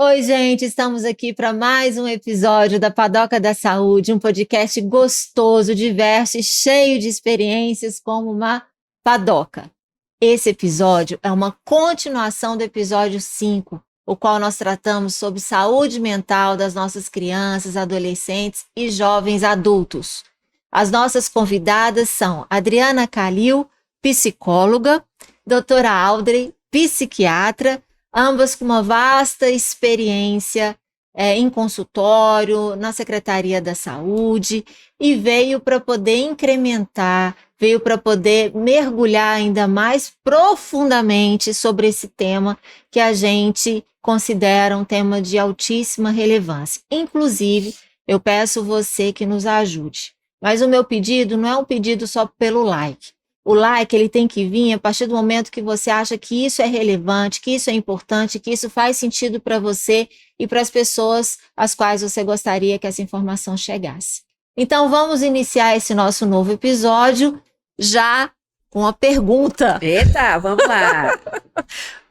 Oi, gente, estamos aqui para mais um episódio da Padoca da Saúde, um podcast gostoso, diverso e cheio de experiências como uma padoca. Esse episódio é uma continuação do episódio 5, o qual nós tratamos sobre saúde mental das nossas crianças, adolescentes e jovens adultos. As nossas convidadas são Adriana Calil, psicóloga, doutora Audrey, psiquiatra, ambas com uma vasta experiência em consultório, na Secretaria da Saúde, e veio para poder incrementar, veio para poder mergulhar ainda mais profundamente sobre esse tema que a gente considera um tema de altíssima relevância. Inclusive, eu peço você que nos ajude. Mas o meu pedido não é um pedido só pelo like. O like ele tem que vir a partir do momento que você acha que isso é relevante, que isso é importante, que isso faz sentido para você e para as pessoas às quais você gostaria que essa informação chegasse. Então vamos iniciar esse nosso novo episódio já com a pergunta. Eita, vamos lá.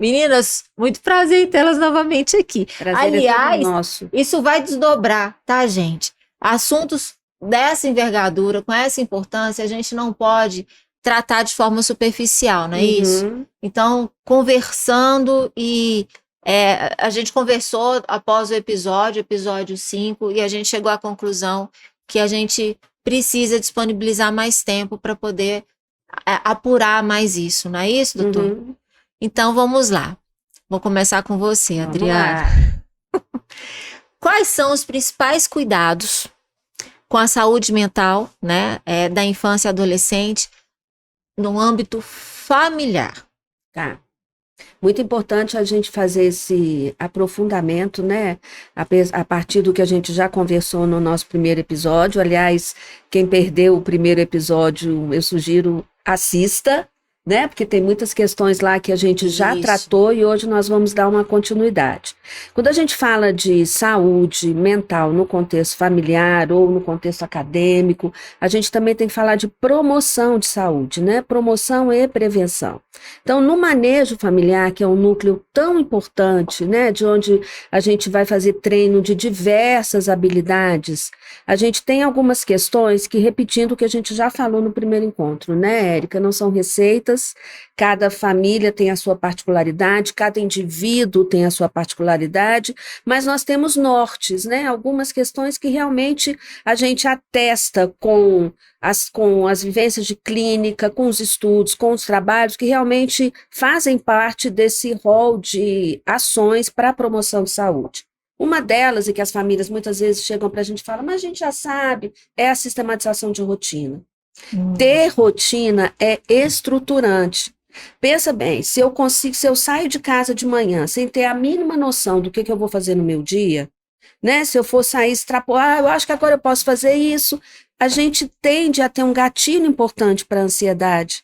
Meninas, muito prazer em tê-las novamente aqui. Prazer Aliás, é todo nosso. isso vai desdobrar, tá, gente? Assuntos dessa envergadura, com essa importância, a gente não pode tratar de forma superficial, não é isso? Então, conversando a gente conversou após o episódio 5, e a gente chegou à conclusão que a gente precisa disponibilizar mais tempo para poder apurar mais isso, não é isso, doutor? Então, vamos lá. Vou começar com você, Adriana. Quais são os principais cuidados com a saúde mental, né, da infância e adolescente, no âmbito familiar? Tá. Muito importante a gente fazer esse aprofundamento, né? A partir do que a gente já conversou no nosso primeiro episódio. Aliás, quem perdeu o primeiro episódio, eu sugiro assista, né? Porque tem muitas questões lá que a gente já tratou e hoje nós vamos dar uma continuidade. Quando a gente fala de saúde mental no contexto familiar ou no contexto acadêmico, a gente também tem que falar de promoção de saúde, né? Promoção e prevenção. Então, no manejo familiar, que é um núcleo tão importante, né? De onde a gente vai fazer treino de diversas habilidades, a gente tem algumas questões que, repetindo o que a gente já falou no primeiro encontro, né, Érica? Não são receitas, cada família tem a sua particularidade, cada indivíduo tem a sua particularidade, mas nós temos nortes, né? Algumas questões que realmente a gente atesta com as vivências de clínica, com os estudos, com os trabalhos, que realmente fazem parte desse rol de ações para a promoção de saúde. Uma delas, e que as famílias muitas vezes chegam para a gente e falam, mas a gente já sabe, é a sistematização de rotina. Ter rotina é estruturante. Pensa bem, se eu saio de casa de manhã sem ter a mínima noção do que eu vou fazer no meu dia, né? Se eu for sair extrapolar, eu acho que agora eu posso fazer isso, a gente tende a ter um gatilho importante para a ansiedade.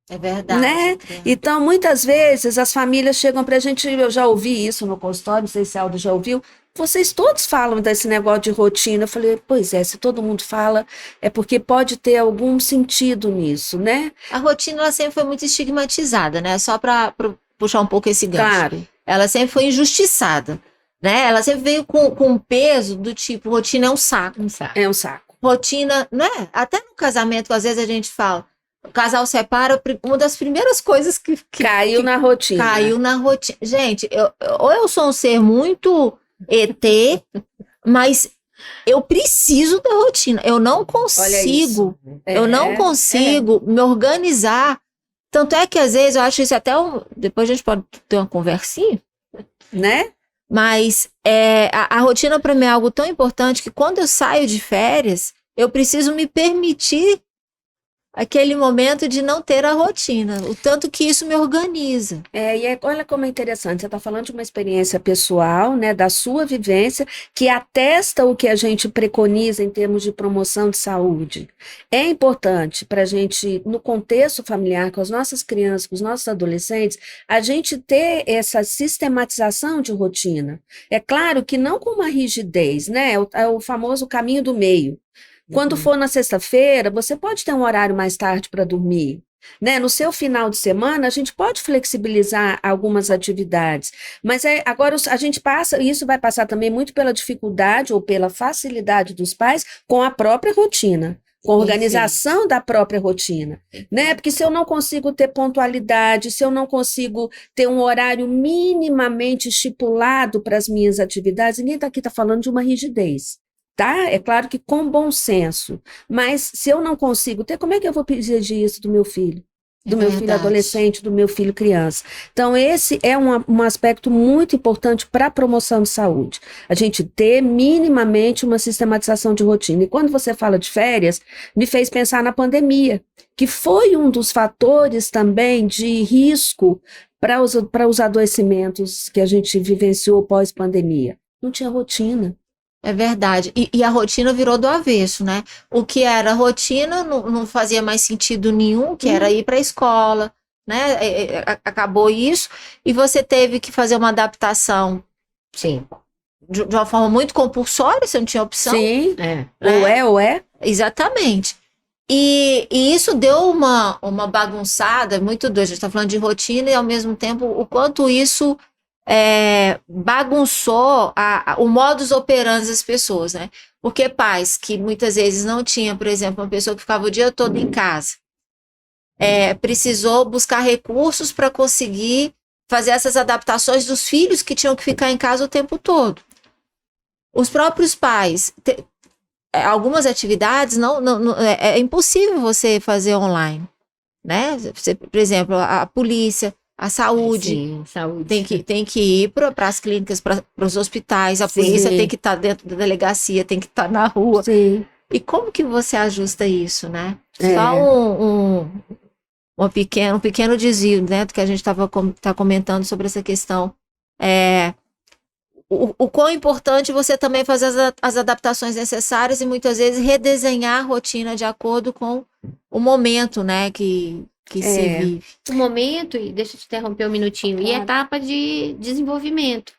É verdade. Né? Então, muitas vezes, as famílias chegam para a gente, eu já ouvi isso no consultório, não sei se a Aldo já ouviu, vocês todos falam desse negócio de rotina. Eu falei, pois é, se todo mundo fala, é porque pode ter algum sentido nisso, né? A rotina ela sempre foi muito estigmatizada, né? Só para puxar um pouco esse gancho. Claro. Ela sempre foi injustiçada, né? Ela sempre veio com peso do tipo, rotina é um saco. É um saco. Rotina, né? Até no casamento, às vezes a gente fala, o casal separa, uma das primeiras coisas que caiu na rotina. Caiu na rotina. Gente, ou eu sou um ser muito ET, mas eu preciso da rotina. Eu não consigo, me organizar. Tanto é que às vezes eu acho isso até depois a gente pode ter uma conversinha, né? Mas a rotina para mim é algo tão importante que quando eu saio de férias, eu preciso me permitir aquele momento de não ter a rotina, o tanto que isso me organiza. Olha como é interessante, você está falando de uma experiência pessoal, né, da sua vivência, que atesta o que a gente preconiza em termos de promoção de saúde. É importante para a gente, no contexto familiar, com as nossas crianças, com os nossos adolescentes, a gente ter essa sistematização de rotina. É claro que não com uma rigidez, né, é o famoso caminho do meio. Quando for na sexta-feira, você pode ter um horário mais tarde para dormir. né? No seu final de semana, a gente pode flexibilizar algumas atividades, mas agora a gente passa, e isso vai passar também muito pela dificuldade ou pela facilidade dos pais com a própria rotina, com a organização da própria rotina, né? Porque se eu não consigo ter pontualidade, se eu não consigo ter um horário minimamente estipulado para as minhas atividades, ninguém está aqui falando de uma rigidez. Tá? É claro que com bom senso, mas se eu não consigo ter, como é que eu vou exigir isso do meu filho? Do meu filho adolescente, do meu filho criança. Então, esse é um aspecto muito importante para a promoção de saúde. A gente ter minimamente uma sistematização de rotina. E quando você fala de férias, me fez pensar na pandemia, que foi um dos fatores também de risco para os adoecimentos que a gente vivenciou pós-pandemia. Não tinha rotina. É verdade. E a rotina virou do avesso, né? O que era rotina não fazia mais sentido nenhum, que era ir para a escola, né? Acabou isso, e você teve que fazer uma adaptação, sim, de uma forma muito compulsória, você não tinha opção. Sim, né? ou é. Exatamente. E isso deu uma bagunçada muito doida. A gente está falando de rotina e, ao mesmo tempo, o quanto isso bagunçou o modus operandi das pessoas, né? Porque pais que muitas vezes não tinham, por exemplo, uma pessoa que ficava o dia todo em casa, precisou buscar recursos para conseguir fazer essas adaptações dos filhos que tinham que ficar em casa o tempo todo. Os próprios pais, algumas atividades é impossível você fazer online, né? Você, por exemplo, a polícia, a saúde, Sim, saúde. tem que ir para as clínicas, para os hospitais, a polícia tem que estar dentro da delegacia, tem que estar na rua. Sim. E como que você ajusta isso, né? Só um pequeno desvio, né, do que a gente tá comentando sobre essa questão. O quão importante você também fazer as adaptações necessárias e muitas vezes redesenhar a rotina de acordo com o momento, né, que se vive. O momento, e deixa eu te interromper um minutinho, e a etapa de desenvolvimento.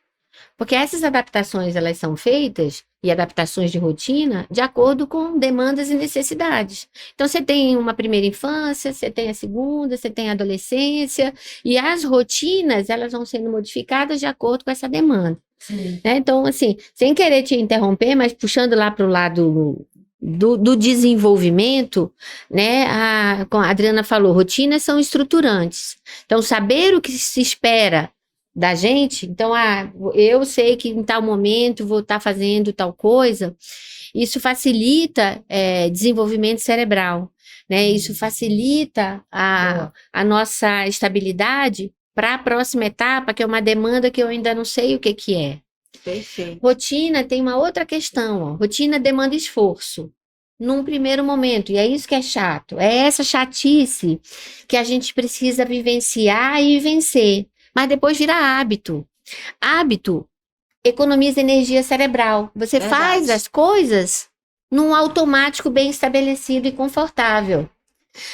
Porque essas adaptações, elas são feitas, e adaptações de rotina, de acordo com demandas e necessidades. Então, você tem uma primeira infância, você tem a segunda, você tem a adolescência, e as rotinas, elas vão sendo modificadas de acordo com essa demanda. Né? Então, assim, sem querer te interromper, mas puxando lá para o lado do desenvolvimento, né? Como a Adriana falou, rotinas são estruturantes. Então, saber o que se espera da gente, então, eu sei que em tal momento vou estar fazendo tal coisa, isso facilita desenvolvimento cerebral, né? Isso facilita a nossa estabilidade para a próxima etapa, que é uma demanda que eu ainda não sei o que é. Perfeito. Rotina tem uma outra questão, ó. Rotina demanda esforço num primeiro momento, e é isso que é chato, é essa chatice que a gente precisa vivenciar e vencer, mas depois vira hábito. Hábito economiza energia cerebral, você faz as coisas num automático bem estabelecido e confortável,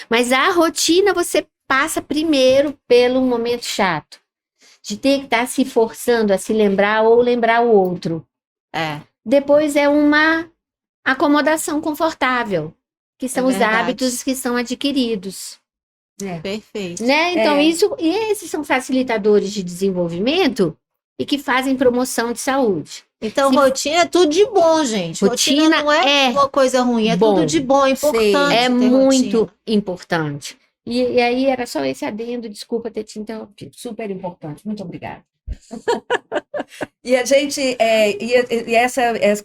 mas a rotina você passa primeiro pelo momento chato, de ter que estar se forçando a se lembrar ou lembrar o outro. Depois é uma acomodação confortável, que são os hábitos que são adquiridos. Perfeito. Né? Então, esses são facilitadores de desenvolvimento e que fazem promoção de saúde. Então, rotina é tudo de bom, gente. Rotina não é uma coisa ruim, é tudo de bom, é importante. É muito importante. E aí era só esse adendo, desculpa ter te interrompido. Super importante, muito obrigada. E a gente,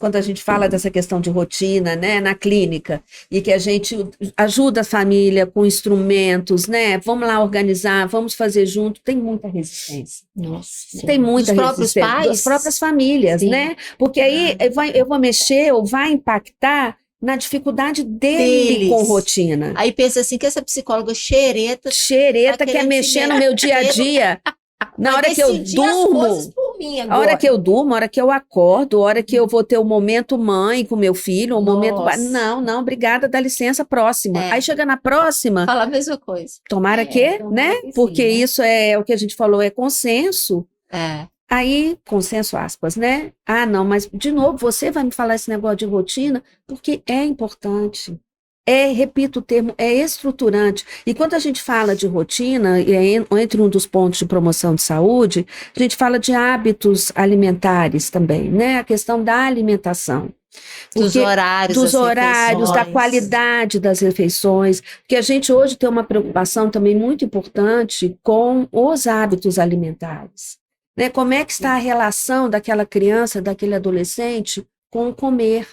quando a gente fala dessa questão de rotina, né, na clínica, e que a gente ajuda a família com instrumentos, né, vamos lá organizar, vamos fazer junto, tem muita resistência. Nossa, tem muita dos resistência. Próprios pais? Das próprias famílias, né, porque aí eu vou mexer ou vai impactar na dificuldade dele com rotina. Aí pensa assim, que essa psicóloga xereta quer mexer no meu dia a dia. Na hora que eu durmo, a hora que eu durmo, a hora que eu acordo, a hora que eu vou ter o momento mãe com meu filho, o momento... Não, obrigada, dá licença, próxima. Aí chega na próxima... Fala a mesma coisa. Tomara que, né? Porque isso é o que a gente falou, é consenso. Aí, consenso aspas, né? Não, mas de novo, você vai me falar esse negócio de rotina, porque é importante. repito o termo, é estruturante. E quando a gente fala de rotina, e entre um dos pontos de promoção de saúde, a gente fala de hábitos alimentares também, né? A questão da alimentação. Dos horários, da qualidade das refeições, porque a gente hoje tem uma preocupação também muito importante com os hábitos alimentares, né? Como é que está a relação daquela criança, daquele adolescente com o comer?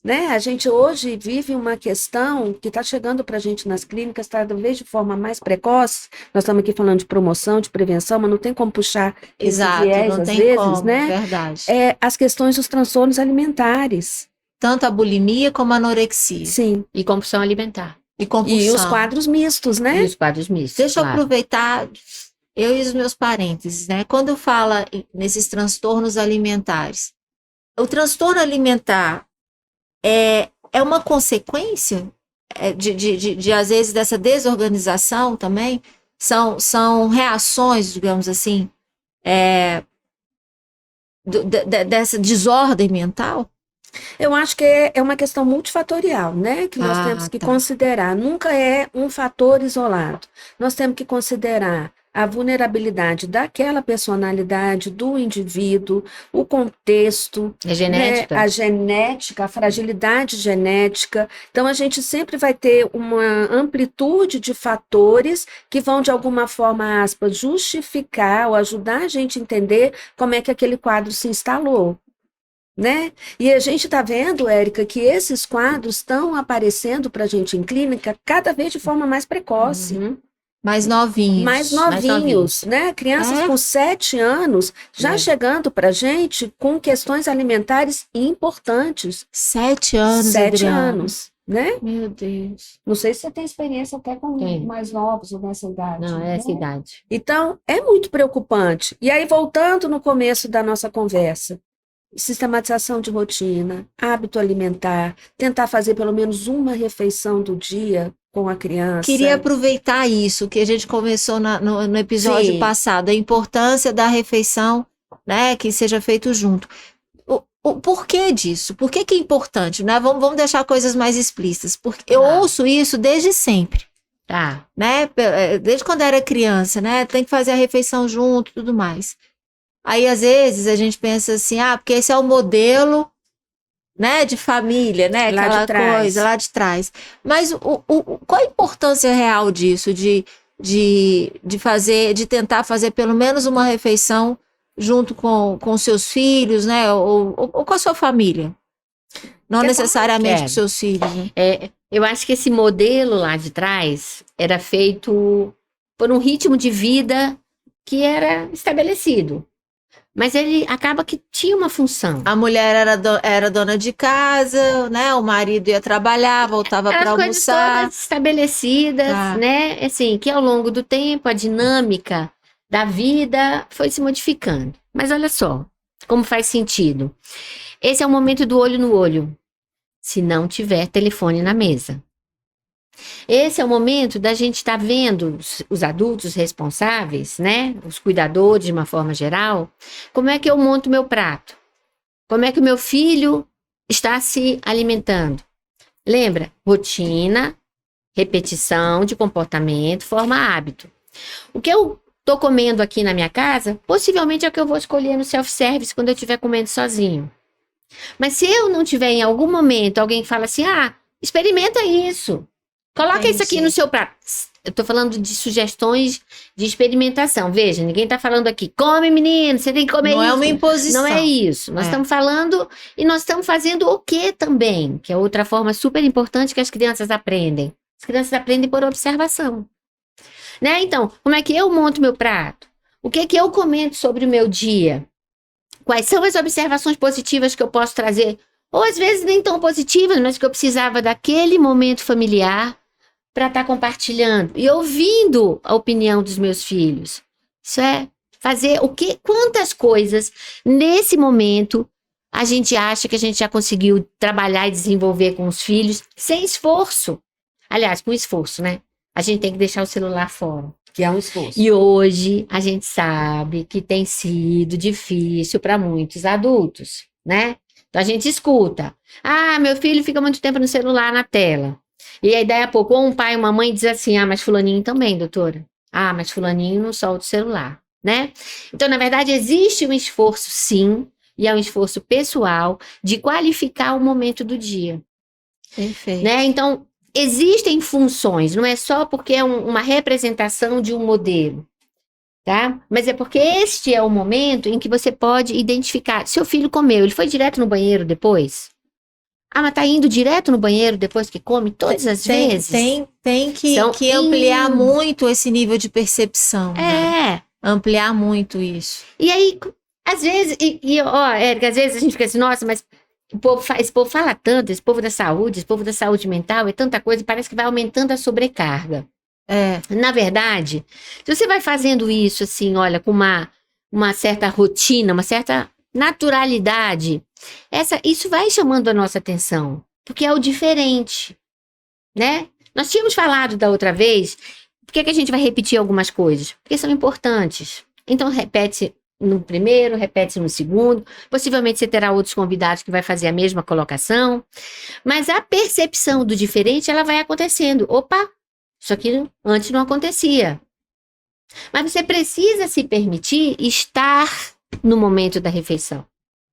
Né? A gente hoje vive uma questão que está chegando para a gente nas clínicas, cada vez de forma mais precoce. Nós estamos aqui falando de promoção, de prevenção, mas não tem como puxar esse viés, não às tem vezes, como, né? Verdade. As questões dos transtornos alimentares. Tanto a bulimia como a anorexia. Sim. E compulsão alimentar. E compulsão. E os quadros mistos, né? E os quadros mistos. Deixa eu aproveitar, eu e os meus parênteses, né? Quando fala nesses transtornos alimentares, o transtorno alimentar é uma consequência de, às vezes, dessa desorganização também? São reações, digamos assim, dessa desordem mental? Eu acho que é uma questão multifatorial, né? Que nós temos que considerar. Nunca é um fator isolado. Nós temos que considerar a vulnerabilidade daquela personalidade, do indivíduo, o contexto, a genética, né? A genética, a fragilidade genética. Então, a gente sempre vai ter uma amplitude de fatores que vão, de alguma forma, aspas, justificar ou ajudar a gente a entender como é que aquele quadro se instalou. Né? E a gente está vendo, Érica, que esses quadros estão aparecendo para a gente em clínica cada vez de forma mais precoce. Uhum. Mais novinhos. Mais novinhos, né? Crianças com 7 anos já chegando para a gente com questões alimentares importantes. 7 anos, 7 anos, né? Meu Deus. Não sei se você tem experiência até com mais novos ou nessa idade. Não, é essa idade. Então, é muito preocupante. E aí, voltando no começo da nossa conversa, sistematização de rotina, hábito alimentar, tentar fazer pelo menos uma refeição do dia com a criança. Queria aproveitar isso que a gente começou no episódio passado, a importância da refeição, né, que seja feito junto. O porquê disso? Por que é importante? Né? Vamos deixar coisas mais explícitas, porque eu ouço isso desde sempre. Né? Desde quando era criança, né? Tem que fazer a refeição junto, tudo mais. Aí, às vezes, a gente pensa assim, porque esse é o modelo, né, de família, né, aquela coisa lá de trás. Mas qual a importância real disso, de tentar fazer pelo menos uma refeição junto com seus filhos, né, ou com a sua família? Não necessariamente com seus filhos. Né? Eu acho que esse modelo lá de trás era feito por um ritmo de vida que era estabelecido. Mas ele acaba que tinha uma função. A mulher era dona de casa, né? O marido ia trabalhar, voltava para almoçar. As coisas todas estabelecidas, né? Assim, que ao longo do tempo a dinâmica da vida foi se modificando. Mas olha só, como faz sentido. Esse é o momento do olho no olho, se não tiver telefone na mesa. Esse é o momento da gente estar vendo os adultos responsáveis, né? Os cuidadores de uma forma geral. Como é que eu monto meu prato? Como é que o meu filho está se alimentando? Lembra? Rotina, repetição de comportamento, forma hábito. O que eu estou comendo aqui na minha casa, possivelmente é o que eu vou escolher no self-service quando eu estiver comendo sozinho. Mas se eu não tiver em algum momento, alguém fala assim, experimenta isso. Coloca isso aqui no seu prato. Eu tô falando de sugestões de experimentação. Veja, ninguém tá falando aqui, come menino, você tem que comer isso. Não é uma imposição. Não é isso. Nós estamos falando e nós estamos fazendo o que também? Que é outra forma super importante que as crianças aprendem. As crianças aprendem por observação. Né? Então, como é que eu monto meu prato? O que é que eu comento sobre o meu dia? Quais são as observações positivas que eu posso trazer? Ou às vezes nem tão positivas, mas que eu precisava daquele momento familiar para estar compartilhando e ouvindo a opinião dos meus filhos. Isso é fazer quantas coisas nesse momento a gente acha que a gente já conseguiu trabalhar e desenvolver com os filhos sem esforço. Aliás, com esforço, né? A gente tem que deixar o celular fora. Que é um esforço. E hoje a gente sabe que tem sido difícil para muitos adultos, né? Então a gente escuta. Ah, meu filho fica muito tempo no celular, na tela. E aí, daí a pouco, ou um pai ou uma mãe diz assim, mas fulaninho também, doutora. Ah, mas fulaninho não solta o celular, né? Então, na verdade, existe um esforço, sim, e é um esforço pessoal de qualificar o momento do dia, Perfeito. né? Então, existem funções, não é só porque é uma representação de um modelo, tá? Mas é porque este é o momento em que você pode identificar. Seu filho comeu, ele foi direto no banheiro depois? Ah, mas tá indo direto no banheiro depois que come todas as vezes? Tem São que ampliar muito esse nível de percepção, né? É. Ampliar muito isso. E aí, às vezes, Érica, às vezes a gente fica assim, nossa, mas esse povo fala tanto, esse povo da saúde mental, é tanta coisa, parece que vai aumentando a sobrecarga. É. Na verdade, se você vai fazendo isso assim, olha, com uma certa rotina, uma certa naturalidade, isso vai chamando a nossa atenção, porque é o diferente, né? Nós tínhamos falado da outra vez, por que a gente vai repetir algumas coisas? Porque são importantes. Então, repete no primeiro, repete no segundo, possivelmente você terá outros convidados que vai fazer a mesma colocação, mas a percepção do diferente, ela vai acontecendo. Opa, isso aqui antes não acontecia. Mas você precisa se permitir estar no momento da refeição.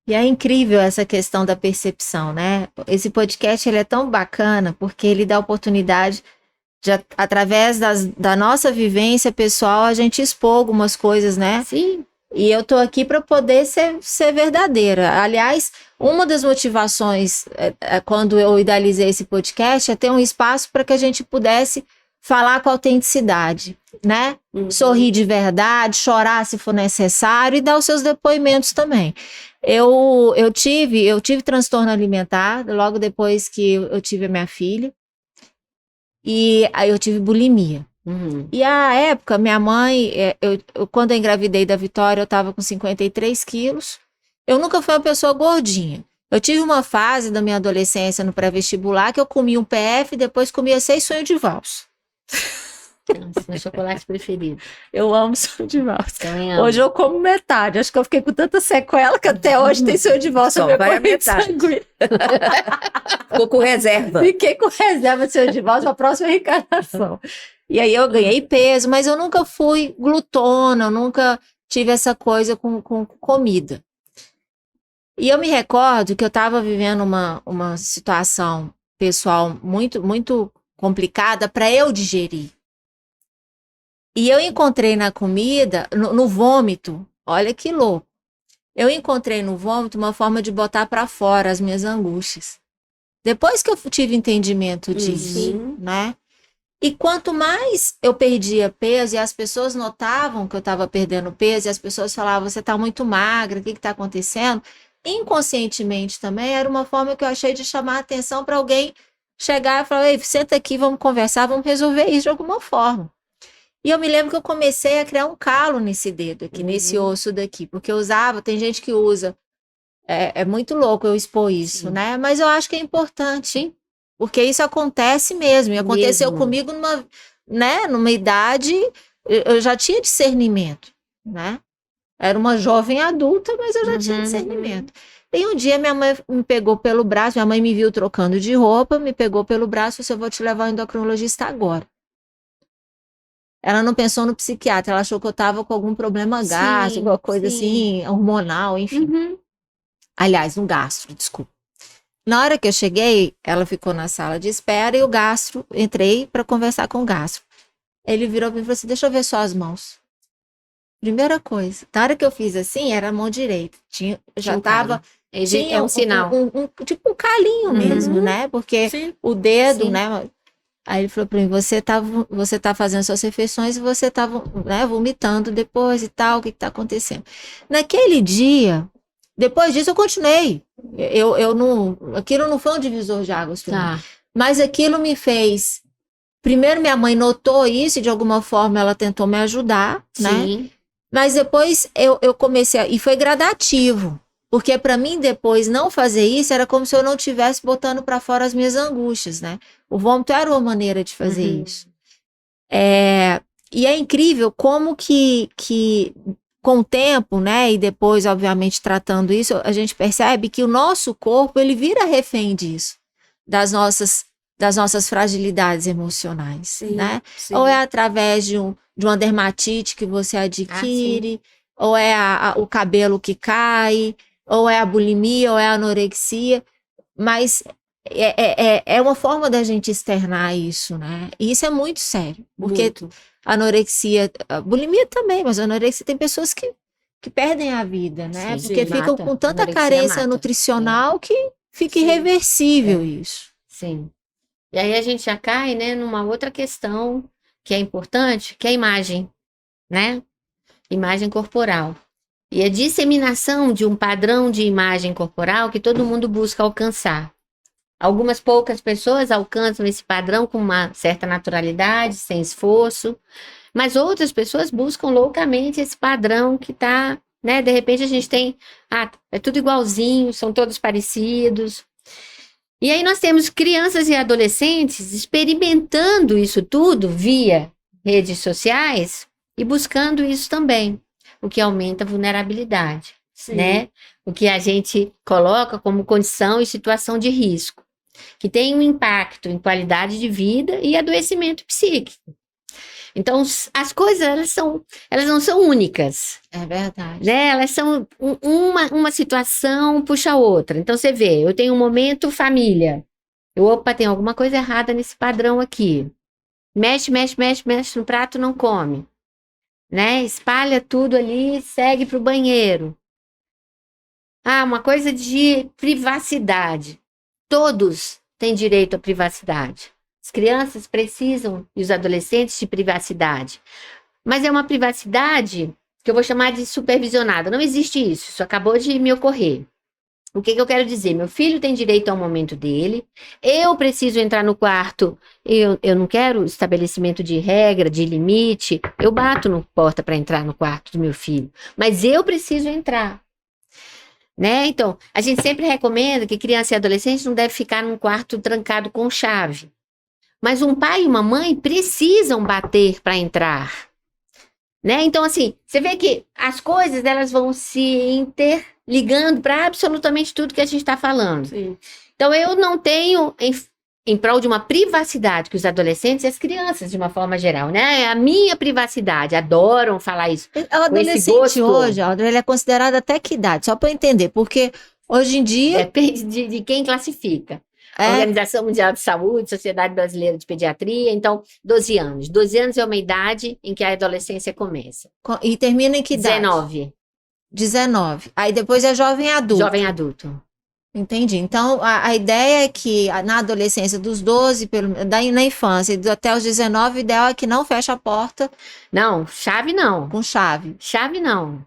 E é incrível essa questão da percepção, né? Esse podcast ele é tão bacana porque ele dá oportunidade de, através da nossa vivência pessoal, a gente expor algumas coisas, né? Sim. E eu tô aqui para poder ser verdadeira. Aliás, uma das motivações quando eu idealizei esse podcast é ter um espaço para que a gente pudesse falar com autenticidade, né? Uhum. Sorrir de verdade, chorar se for necessário e dar os seus depoimentos também. Eu tive transtorno alimentar logo depois que eu tive a minha filha. E aí eu tive bulimia. Uhum. E à época, minha mãe, quando eu engravidei da Vitória, eu estava com 53 quilos. Eu nunca fui uma pessoa gordinha. Eu tive uma fase da minha adolescência no pré-vestibular que eu comia um PF e depois comia 6 sonhos de valsa. Nossa, meu chocolate preferido. Eu amo sonho de valsa. Também amo. Hoje eu como metade. Acho que eu fiquei com tanta sequela que até hoje tem sonho de valsa. Só meu vai a corrente metade. sanguínea. Ficou com reserva. Fiquei com reserva de sonho de valsa para a próxima reencarnação. E aí eu ganhei peso, mas eu nunca fui glutona, eu nunca tive essa coisa com comida. E eu me recordo que eu estava vivendo uma situação pessoal muito, muito complicada para eu digerir. E eu encontrei na comida, no vômito, olha que louco. Eu encontrei no vômito uma forma de botar para fora as minhas angústias. Depois que eu tive entendimento disso, né? E quanto mais eu perdia peso e as pessoas notavam que eu estava perdendo peso e as pessoas falavam, você está muito magra, o que está acontecendo? Inconscientemente também era uma forma que eu achei de chamar a atenção para alguém chegar e falar, ei, senta aqui, vamos conversar, vamos resolver isso de alguma forma. E eu me lembro que eu comecei a criar um calo nesse dedo aqui, nesse osso daqui, porque eu usava, tem gente que usa, é muito louco eu expor isso, né? Mas eu acho que é importante, sim, porque isso acontece mesmo, e aconteceu comigo numa idade, eu já tinha discernimento, né? Era uma jovem adulta, mas eu já tinha discernimento. E um dia minha mãe me pegou pelo braço, minha mãe me viu trocando de roupa, me pegou pelo braço e disse, eu vou te levar ao endocrinologista agora. Ela não pensou no psiquiatra, ela achou que eu estava com algum problema gástrico, alguma coisa assim, hormonal, enfim. Aliás, um gastro, desculpa. Na hora que eu cheguei, ela ficou na sala de espera e o gastro, entrei para conversar com o gastro. Ele virou para mim e falou assim, deixa eu ver suas mãos. Primeira coisa, na hora que eu fiz assim, era a mão direita. Já estava... É um sinal. Tipo um calinho mesmo, né? Porque o dedo, né? Aí ele falou para mim, você tá fazendo suas refeições e você tá, né, vomitando depois e tal, o que tá acontecendo? Naquele dia, depois disso eu continuei. Aquilo não foi um divisor de águas para mim. Mas aquilo me fez... Primeiro minha mãe notou isso e de alguma forma ela tentou me ajudar, né? Mas depois eu comecei, e foi gradativo. Porque para mim depois não fazer isso era como se eu não estivesse botando para fora as minhas angústias, né? O vômito era uma maneira de fazer isso. E é incrível como que com o tempo, né, e depois, obviamente, tratando isso, a gente percebe que o nosso corpo, ele vira refém disso, das nossas fragilidades emocionais, Sim, né? sim. Ou é através de uma dermatite que você adquire, ou é o cabelo que cai, ou é a bulimia, ou é a anorexia, mas é uma forma da gente externar isso, né? E isso é muito sério, porque Muito. anorexia, a bulimia também, mas a anorexia tem pessoas que perdem a vida, né? Sim, Porque ficam mata. com tanta Anorexia carência mata. nutricional que fica Sim. irreversível isso. Sim. E aí a gente já cai, né, numa outra questão que é importante, que é a imagem, né? Imagem corporal. E a disseminação de um padrão de imagem corporal que todo mundo busca alcançar. Algumas poucas pessoas alcançam esse padrão com uma certa naturalidade, sem esforço, mas outras pessoas buscam loucamente esse padrão que está, né? De repente a gente tem, é tudo igualzinho, são todos parecidos. E aí nós temos crianças e adolescentes experimentando isso tudo via redes sociais e buscando isso também, o que aumenta a vulnerabilidade, Sim. né? O que a gente coloca como condição e situação de risco, que tem um impacto em qualidade de vida e adoecimento psíquico. Então, as coisas, elas não são únicas, É verdade. né? Elas são uma situação puxa a outra. Então, você vê, eu tenho um momento família. Opa, tem alguma coisa errada nesse padrão aqui. Mexe no prato, não come. Né? Espalha tudo ali, segue para o banheiro. Uma coisa de privacidade. Todos têm direito à privacidade. As crianças precisam, e os adolescentes, de privacidade. Mas é uma privacidade que eu vou chamar de supervisionada. Não existe isso, isso acabou de me ocorrer. O que eu quero dizer? Meu filho tem direito ao momento dele, eu preciso entrar no quarto, eu não quero estabelecimento de regra, de limite, eu bato na porta para entrar no quarto do meu filho, mas eu preciso entrar. Né? Então, a gente sempre recomenda que criança e adolescente não deve ficar num quarto trancado com chave. Mas um pai e uma mãe precisam bater para entrar. Né? Então, assim, você vê que as coisas elas vão se interligando para absolutamente tudo que a gente está falando. Sim. Então, eu não tenho, em prol de uma privacidade que os adolescentes e as crianças, de uma forma geral, né? É a minha privacidade, adoram falar isso. O adolescente hoje, Audrey, ele é considerado até que idade? Só para eu entender, porque hoje em dia... Depende de quem classifica. Organização Mundial de Saúde, Sociedade Brasileira de Pediatria, então, 12 anos. 12 anos é uma idade em que a adolescência começa. E termina em que idade? 19. 19. Aí depois é jovem adulto. Jovem adulto. Entendi. Então, a ideia é que na adolescência, dos 12, na infância, até os 19, o ideal é que não feche a porta. Não, chave não. Com chave. Chave não.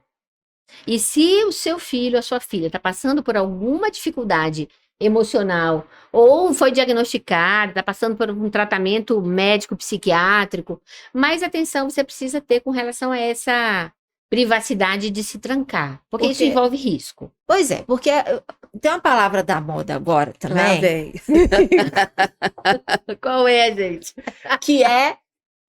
E se o seu filho, a sua filha, está passando por alguma dificuldade emocional, ou foi diagnosticado, está passando por um tratamento médico, psiquiátrico, mais atenção você precisa ter com relação a essa privacidade de se trancar, porque isso envolve risco. Pois é, porque tem uma palavra da moda agora também. Qual é, gente? Que é: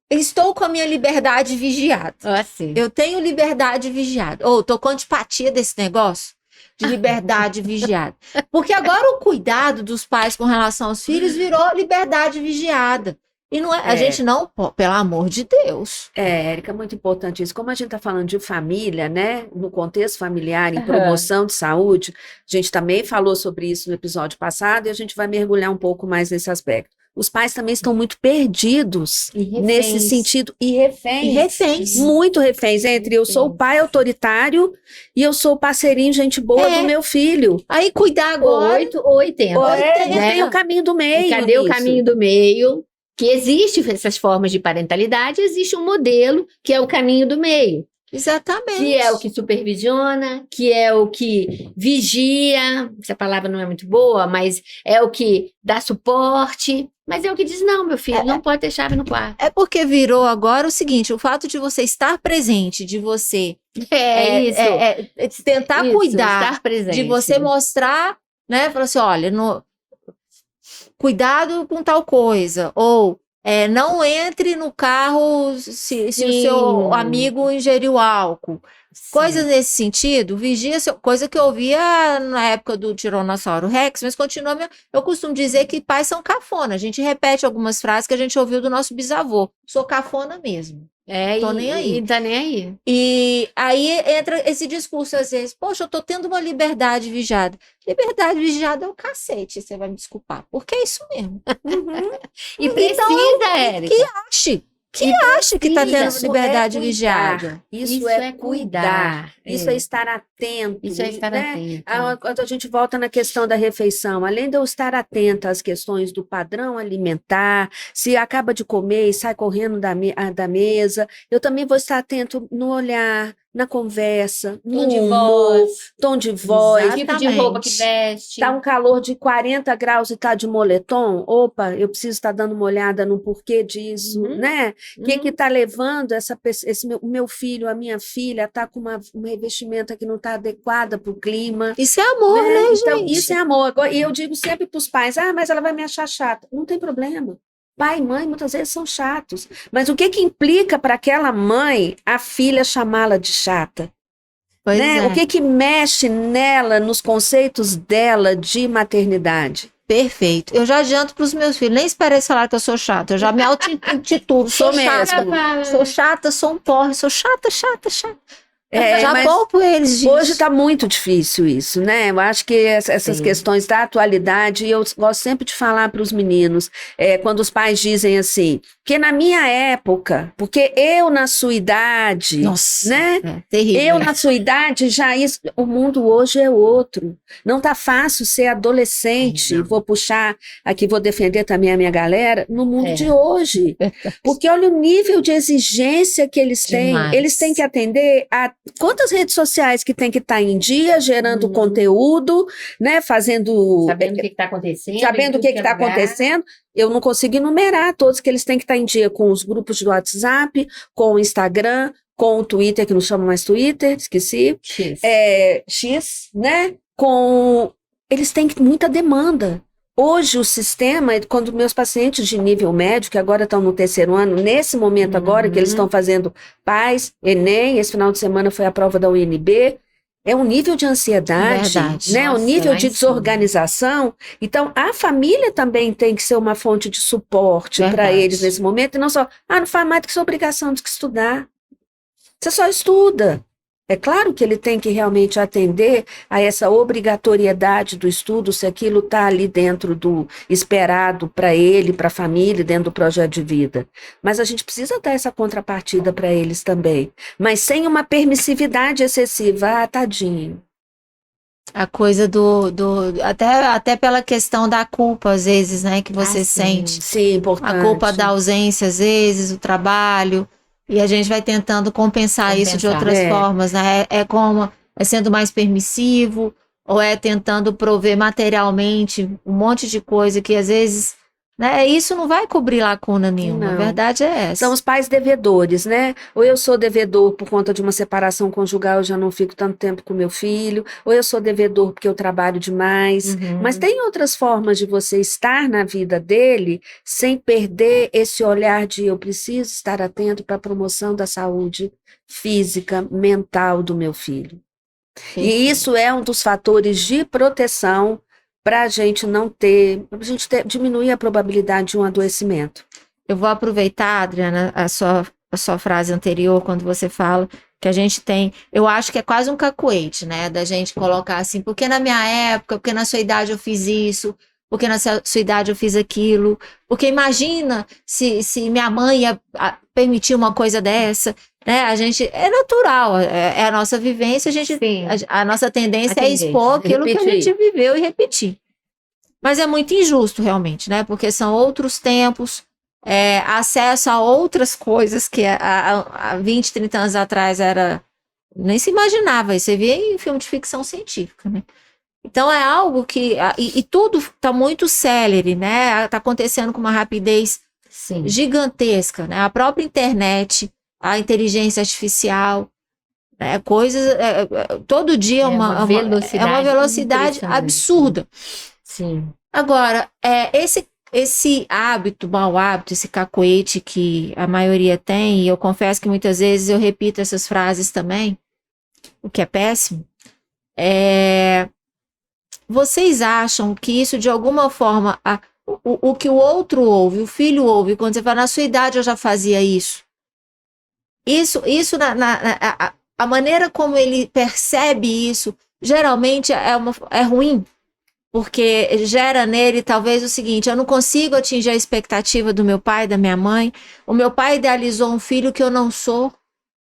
estou com a minha liberdade vigiada. Assim. Eu tenho liberdade vigiada. Ou tô com antipatia desse negócio de liberdade vigiada. Porque agora o cuidado dos pais com relação aos filhos virou liberdade vigiada. E não é, a gente não, pelo amor de Deus. Érica, muito importante isso. Como a gente está falando de família, né? No contexto familiar, em promoção de saúde, a gente também falou sobre isso no episódio passado e a gente vai mergulhar um pouco mais nesse aspecto. Os pais também estão muito perdidos nesse sentido e reféns. Muito reféns entre eu sou o pai autoritário e eu sou o parceirinho, gente boa do meu filho. Aí cuidar agora. 8 ou 80. Tem o caminho do meio. E cadê o caminho do meio? Que existe essas formas de parentalidade, existe um modelo que é o caminho do meio. Exatamente. Que é o que supervisiona, que é o que vigia, essa palavra não é muito boa, mas é o que dá suporte, mas é o que diz, não, meu filho, não pode ter chave no quarto. É porque virou agora o seguinte, o fato de você estar presente, de você tentar cuidar, estar presente. de você mostrar, né, falar assim, olha, cuidado com tal coisa, ou Não entre no carro se o Sim. seu amigo ingeriu álcool. Coisas nesse sentido, coisa que eu ouvia na época do Tiranossauro Rex, mas continua. Eu costumo dizer que pais são cafona. A gente repete algumas frases que a gente ouviu do nosso bisavô. Sou cafona mesmo. Tô nem aí. E tá nem aí. E aí entra esse discurso às vezes, poxa, eu tô tendo uma liberdade vigiada. Liberdade vigiada é o cacete, você vai me desculpar, porque é isso mesmo. E precisa, Érica. Que acha que tá tendo Isso liberdade é cuidar. vigiada. Isso é cuidar. Isso é estar atento. Isso é estar né? atento. Quando a gente volta na questão da refeição, além de eu estar atenta às questões do padrão alimentar, se acaba de comer e sai correndo da mesa, eu também vou estar atento no olhar, na conversa, no humor, tom de voz. Tipo de roupa que veste. Tá um calor de 40 graus e tá de moletom? Opa, eu preciso estar dando uma olhada no porquê disso, né? O que tá levando o meu filho, a minha filha, tá com uma vestimenta que não tá adequada para o clima. Isso é amor, né, Então, gente? isso é amor. E eu digo sempre para os pais, mas ela vai me achar chata. Não tem problema. Pai e mãe muitas vezes são chatos. Mas o que implica para aquela mãe a filha chamá-la de chata? Pois né? O que mexe nela, nos conceitos dela de maternidade? Perfeito. Eu já adianto para os meus filhos, nem esperei falar que eu sou chata, eu já me auto-intitulo, sou chata. Sou chata, sou um porre, sou chata. Já poupo eles disso. Hoje está muito difícil isso, né? Eu acho que essas questões da atualidade, e eu gosto sempre de falar para os meninos, quando os pais dizem assim, que na minha época, porque eu na sua idade, nossa, né? Terrível. Eu na sua idade o mundo hoje é outro. Não tá fácil ser adolescente, vou puxar aqui, vou defender também a minha galera, no mundo de hoje. Porque olha o nível de exigência que eles têm. Eles têm que atender a quantas redes sociais que tem que estar em dia, gerando conteúdo, né? Fazendo... Sabendo o que está acontecendo. Sabendo o que está acontecendo. Eu não consigo enumerar todos que eles têm que estar em dia com os grupos de WhatsApp, com o Instagram, com o Twitter, que não chama mais Twitter, esqueci. X, né? Eles têm muita demanda. Hoje o sistema, quando meus pacientes de nível médio, que agora estão no 3º ano, nesse momento agora que eles estão fazendo PAS, Enem, esse final de semana foi a prova da UNB, é um nível de ansiedade, né? Um nível de desorganização. Então, a família também tem que ser uma fonte de suporte para eles nesse momento, e não só, não faz mais do que sua obrigação de estudar. Você só estuda. É claro que ele tem que realmente atender a essa obrigatoriedade do estudo, se aquilo está ali dentro do esperado para ele, para a família, dentro do projeto de vida. Mas a gente precisa dar essa contrapartida para eles também. Mas sem uma permissividade excessiva. Tadinho. A coisa até pela questão da culpa, às vezes, né, que você sente. Sim, importante. A culpa da ausência, às vezes, o trabalho. E a gente vai tentando compensar isso de outras formas, né? É sendo mais permissivo, ou é tentando prover materialmente um monte de coisa que às vezes, né? Isso não vai cobrir lacuna nenhuma. A verdade é essa. São os pais devedores, né? Ou eu sou devedor por conta de uma separação conjugal, eu já não fico tanto tempo com meu filho, ou eu sou devedor porque eu trabalho demais. Mas tem outras formas de você estar na vida dele sem perder esse olhar de eu preciso estar atento para a promoção da saúde física, mental do meu filho. E isso é um dos fatores de proteção para a gente diminuir a probabilidade de um adoecimento. Eu vou aproveitar, Adriana, a sua frase anterior, quando você fala que a gente tem, eu acho que é quase um cacuete, né, da gente colocar assim, porque na minha época, porque na sua idade eu fiz isso, porque na sua idade eu fiz aquilo, porque imagina se minha mãe ia permitir uma coisa dessa, né? A gente, é natural, é a nossa vivência, a nossa tendência é expor aquilo que a gente viveu e repetir. Mas é muito injusto, realmente, né? Porque são outros tempos, acesso a outras coisas que há 20, 30 anos atrás nem se imaginava, você via em filme de ficção científica, né? Então é algo que, e tudo está muito célere, né? Está acontecendo com uma rapidez gigantesca, né? A própria internet, a inteligência artificial, né? Coisas, todo dia é uma velocidade absurda. Sim. Agora, esse esse hábito, mau hábito, esse cacoete que a maioria tem, e eu confesso que muitas vezes eu repito essas frases também, o que é péssimo, vocês acham que isso de alguma forma, o que o outro ouve, o filho ouve, quando você fala, na sua idade eu já fazia isso. Isso a maneira como ele percebe isso, geralmente é ruim, porque gera nele talvez o seguinte: eu não consigo atingir a expectativa do meu pai, da minha mãe, o meu pai idealizou um filho que eu não sou,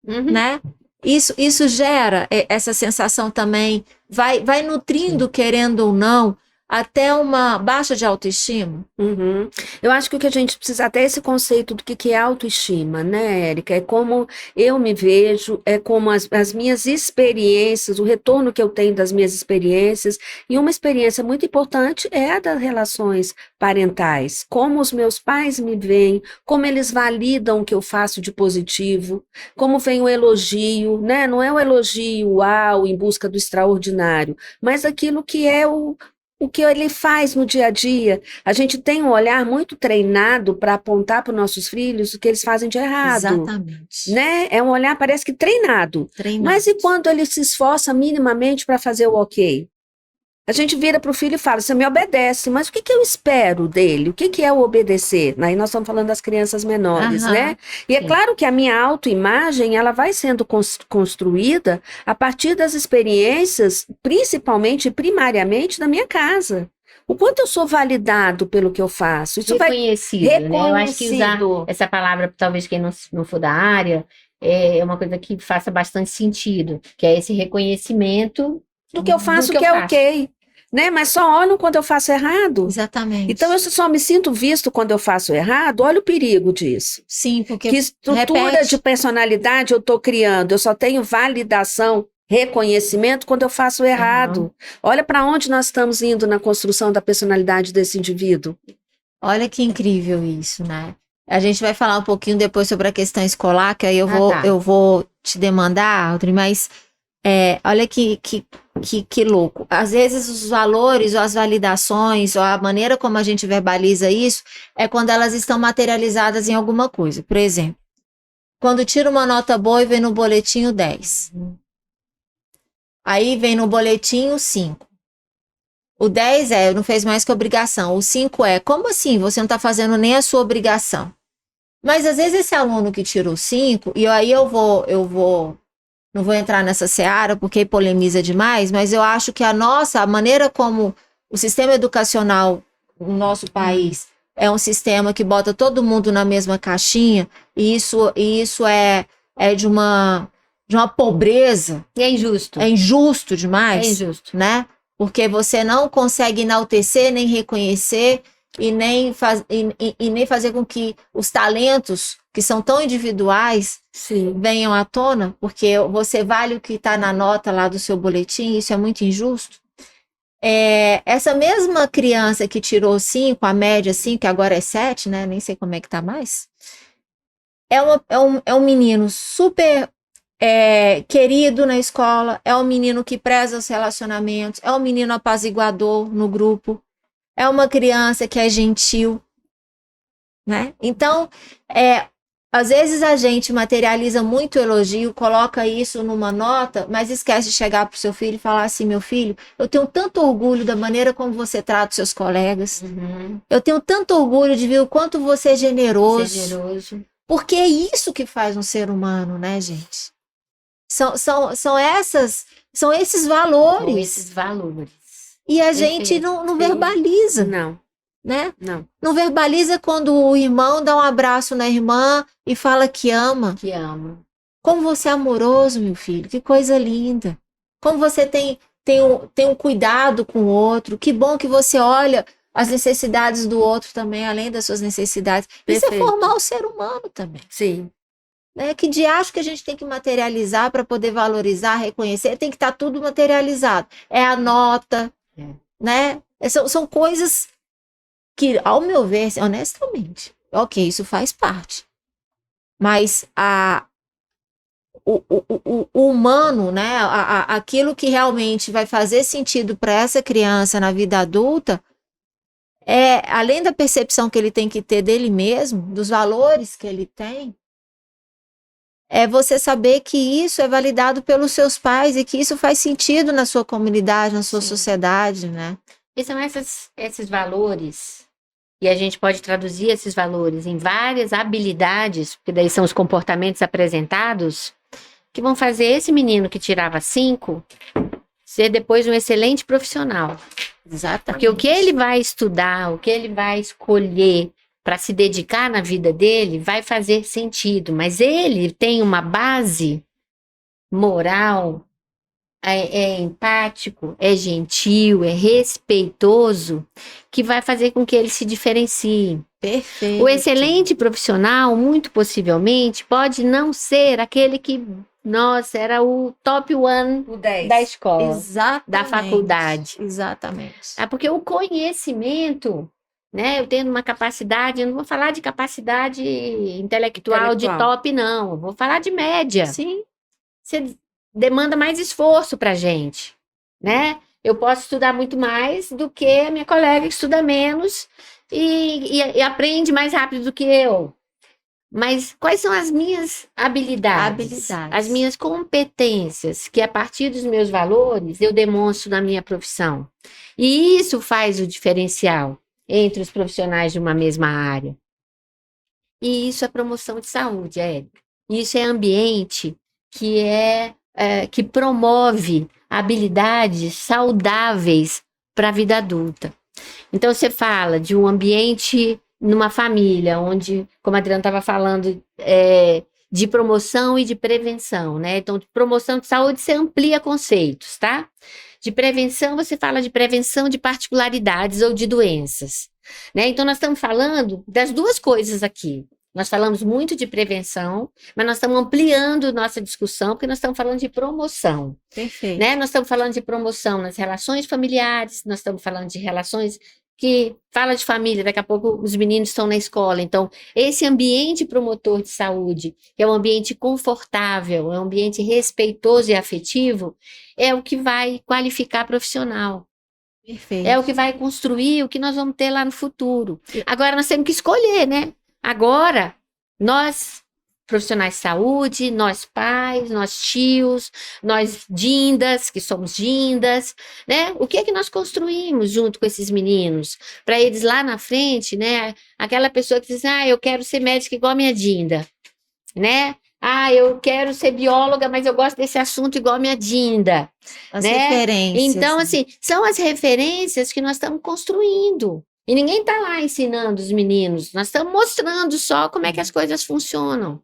né? Isso gera essa sensação também, vai nutrindo, querendo ou não, até uma baixa de autoestima. Uhum. Eu acho que o que a gente precisa, até esse conceito do que é autoestima, né, Érica? É como eu me vejo, é como as minhas experiências, o retorno que eu tenho das minhas experiências, e uma experiência muito importante é a das relações parentais, como os meus pais me veem, como eles validam o que eu faço de positivo, como vem o elogio, né? Não é o elogio, uau, em busca do extraordinário, mas aquilo que é o que ele faz no dia a dia. A gente tem um olhar muito treinado para apontar para os nossos filhos o que eles fazem de errado. Exatamente. Né? É um olhar, parece que treinado. Mas e quando ele se esforça minimamente para fazer o ok? A gente vira para o filho e fala: você me obedece, mas o que eu espero dele? O que é o obedecer? Aí nós estamos falando das crianças menores, né? E é claro que a minha autoimagem, ela vai sendo construída a partir das experiências, principalmente e primariamente da minha casa. O quanto eu sou validado pelo que eu faço. Isso reconhecido, vai né? Eu acho que usar essa palavra, talvez quem não for da área, é uma coisa que faça bastante sentido, que é esse reconhecimento do que eu faço, que é ok. Né? Mas só olham quando eu faço errado. Exatamente. Então eu só me sinto visto quando eu faço errado. Olha o perigo disso. Sim, porque que estrutura de personalidade eu estou criando. Eu só tenho validação, reconhecimento quando eu faço errado. Olha para onde nós estamos indo na construção da personalidade desse indivíduo. Olha que incrível isso, né? A gente vai falar um pouquinho depois sobre a questão escolar, que aí eu vou te demandar, Audrey, mas olha que louco. Às vezes os valores, ou as validações, ou a maneira como a gente verbaliza isso, é quando elas estão materializadas em alguma coisa. Por exemplo, quando tira uma nota boa e vem no boletim o 10. Aí vem no boletim o 5. O 10 não fez mais que obrigação. O 5 como assim? Você não está fazendo nem a sua obrigação. Mas às vezes esse aluno que tirou 5, e aí eu vou não vou entrar nessa seara porque polemiza demais, mas eu acho que a maneira como o sistema educacional no nosso país é um sistema que bota todo mundo na mesma caixinha, e isso é de uma pobreza. E é injusto. É injusto demais. É injusto. Né? Porque você não consegue enaltecer, nem reconhecer, e nem fazer com que os talentos que são tão individuais venham à tona, porque você vale o que está na nota lá do seu boletim, isso é muito injusto. Essa mesma criança que tirou 5, a média 5, que agora é 7, né? Nem sei como é que tá mais. É um menino super querido na escola, é um menino que preza os relacionamentos, é um menino apaziguador no grupo, é uma criança que é gentil, né? Então, às vezes a gente materializa muito elogio, coloca isso numa nota, mas esquece de chegar para o seu filho e falar assim: meu filho, eu tenho tanto orgulho da maneira como você trata os seus colegas, eu tenho tanto orgulho de ver o quanto você é generoso. Porque é isso que faz um ser humano, né, gente? São esses valores. São esses valores. E a gente não verbaliza. Não. Né? Não verbaliza quando o irmão dá um abraço na irmã e fala que ama. Que ama. Como você é amoroso, meu filho. Que coisa linda. Como você tem um cuidado com o outro. Que bom que você olha as necessidades do outro também, além das suas necessidades. Perfeito. Isso é formar o ser humano também. Sim. Né? Que diacho que a gente tem que materializar para poder valorizar, reconhecer. Tem que estar tudo materializado. É a nota, né? São coisas que, ao meu ver, honestamente, ok, isso faz parte. Mas o humano, né? Aquilo que realmente vai fazer sentido para essa criança na vida adulta além da percepção que ele tem que ter dele mesmo, dos valores que ele tem, é você saber que isso é validado pelos seus pais e que isso faz sentido na sua comunidade, na sua Sim. sociedade, né? E são esses valores, e a gente pode traduzir esses valores em várias habilidades, porque daí são os comportamentos apresentados, que vão fazer esse menino que tirava 5 ser depois um excelente profissional. Exatamente. Porque o que ele vai estudar, o que ele vai escolher para se dedicar na vida dele, vai fazer sentido. Mas ele tem uma base moral, é empático, é gentil, é respeitoso, que vai fazer com que ele se diferencie. Perfeito. O excelente profissional, muito possivelmente, pode não ser aquele que, nossa, era o top one O 10. da escola, Exatamente. da faculdade. Exatamente. Porque o conhecimento, né? Eu tendo uma capacidade, eu não vou falar de capacidade intelectual de top, não. Eu vou falar de média. Sim. Você demanda mais esforço para a gente, né? Eu posso estudar muito mais do que a minha colega que estuda menos e aprende mais rápido do que eu. Mas quais são as minhas habilidades? As minhas competências, que a partir dos meus valores eu demonstro na minha profissão. E isso faz o diferencial entre os profissionais de uma mesma área. E isso é promoção de saúde, Érica. Isso é ambiente que promove habilidades saudáveis para a vida adulta. Então, você fala de um ambiente numa família, onde, como a Adriana estava falando, de promoção e de prevenção, né? Então, de promoção de saúde, você amplia conceitos, tá? De prevenção, você fala de prevenção de particularidades ou de doenças, né? Então, nós estamos falando das duas coisas aqui. Nós falamos muito de prevenção, mas nós estamos ampliando nossa discussão, porque nós estamos falando de promoção. Perfeito. Né? Nós estamos falando de promoção nas relações familiares, nós estamos falando de relações que fala de família, daqui a pouco os meninos estão na escola. Então, esse ambiente promotor de saúde, que é um ambiente confortável, é um ambiente respeitoso e afetivo, é o que vai qualificar profissional. Perfeito. É o que vai construir o que nós vamos ter lá no futuro. Agora, nós temos que escolher, né? Agora, nós, profissionais de saúde, nós pais, nós tios, nós dindas, que somos dindas, né? O que é que nós construímos junto com esses meninos? Para eles lá na frente, né? Aquela pessoa que diz, eu quero ser médica igual a minha dinda, né? Eu quero ser bióloga, mas eu gosto desse assunto igual a minha dinda. As né? referências. Então, assim, são as referências que nós estamos construindo. E ninguém está lá ensinando os meninos, nós estamos mostrando só como é que as coisas funcionam.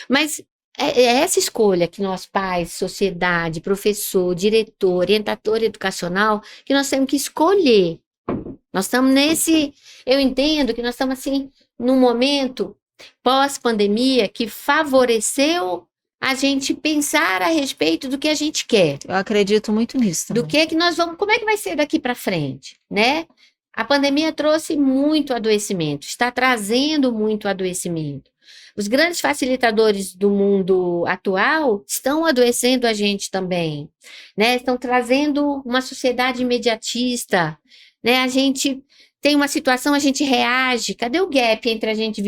Mas é essa escolha que nós pais, sociedade, professor, diretor, orientador educacional, que nós temos que escolher. Nós estamos eu entendo que nós estamos assim, num momento pós-pandemia que favoreceu a gente pensar a respeito do que a gente quer. Eu acredito muito nisso também. Do que nós vamos, como é que vai ser daqui para frente, né? A pandemia trouxe muito adoecimento, está trazendo muito adoecimento. Os grandes facilitadores do mundo atual estão adoecendo a gente também, né? Estão trazendo uma sociedade imediatista, né? A gente tem uma situação, a gente reage. Cadê o gap entre a gente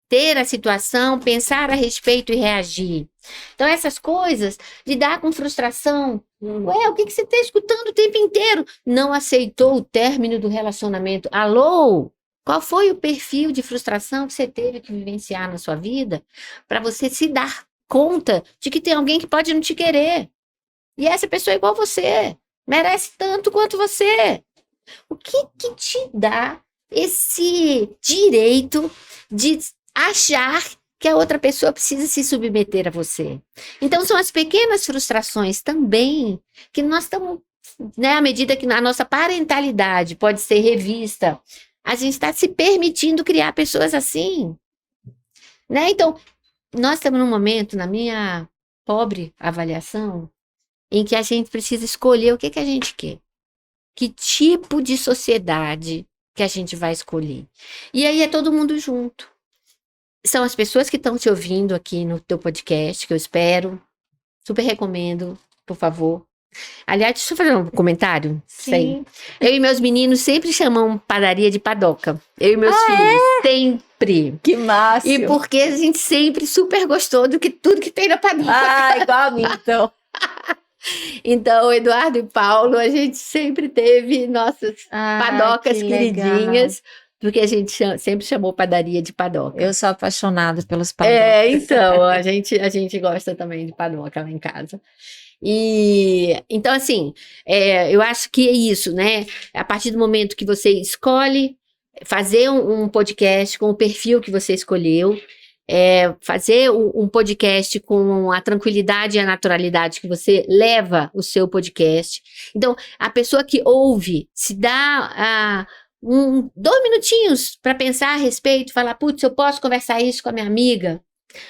ter a situação, pensar a respeito e reagir? Então, essas coisas, lidar com frustração. Ué, o que você está escutando o tempo inteiro? Não aceitou o término do relacionamento. Alô? Qual foi o perfil de frustração que você teve que vivenciar na sua vida para você se dar conta de que tem alguém que pode não te querer? E essa pessoa é igual a você, merece tanto quanto você. O que te dá esse direito de achar que a outra pessoa precisa se submeter a você? Então, são as pequenas frustrações também que nós estamos, né, à medida que a nossa parentalidade pode ser revista, a gente está se permitindo criar pessoas assim, né? Então, nós estamos num momento, na minha pobre avaliação, em que a gente precisa escolher o que a gente quer. Que tipo de sociedade que a gente vai escolher. E aí é todo mundo junto. São as pessoas que estão te ouvindo aqui no teu podcast, que eu espero. Super recomendo, por favor. Aliás, deixa eu fazer um comentário. Sim. Eu e meus meninos sempre chamam padaria de padoca. Eu e meus filhos. Sempre. Que massa. E porque a gente sempre super gostou do que tudo que tem na padoca. Igual a mim, então. Então, Eduardo e Paulo, a gente sempre teve nossas padocas que queridinhas, porque a gente sempre chamou padaria de padoca. Eu sou apaixonada pelos padocas. Então, a gente gosta também de padoca lá em casa. E então, assim, eu acho que é isso, né? A partir do momento que você escolhe fazer um podcast com o perfil que você escolheu, fazer um podcast com a tranquilidade e a naturalidade que você leva o seu podcast. Então, a pessoa que ouve se dá 2 minutinhos para pensar a respeito, falar, putz, eu posso conversar isso com a minha amiga,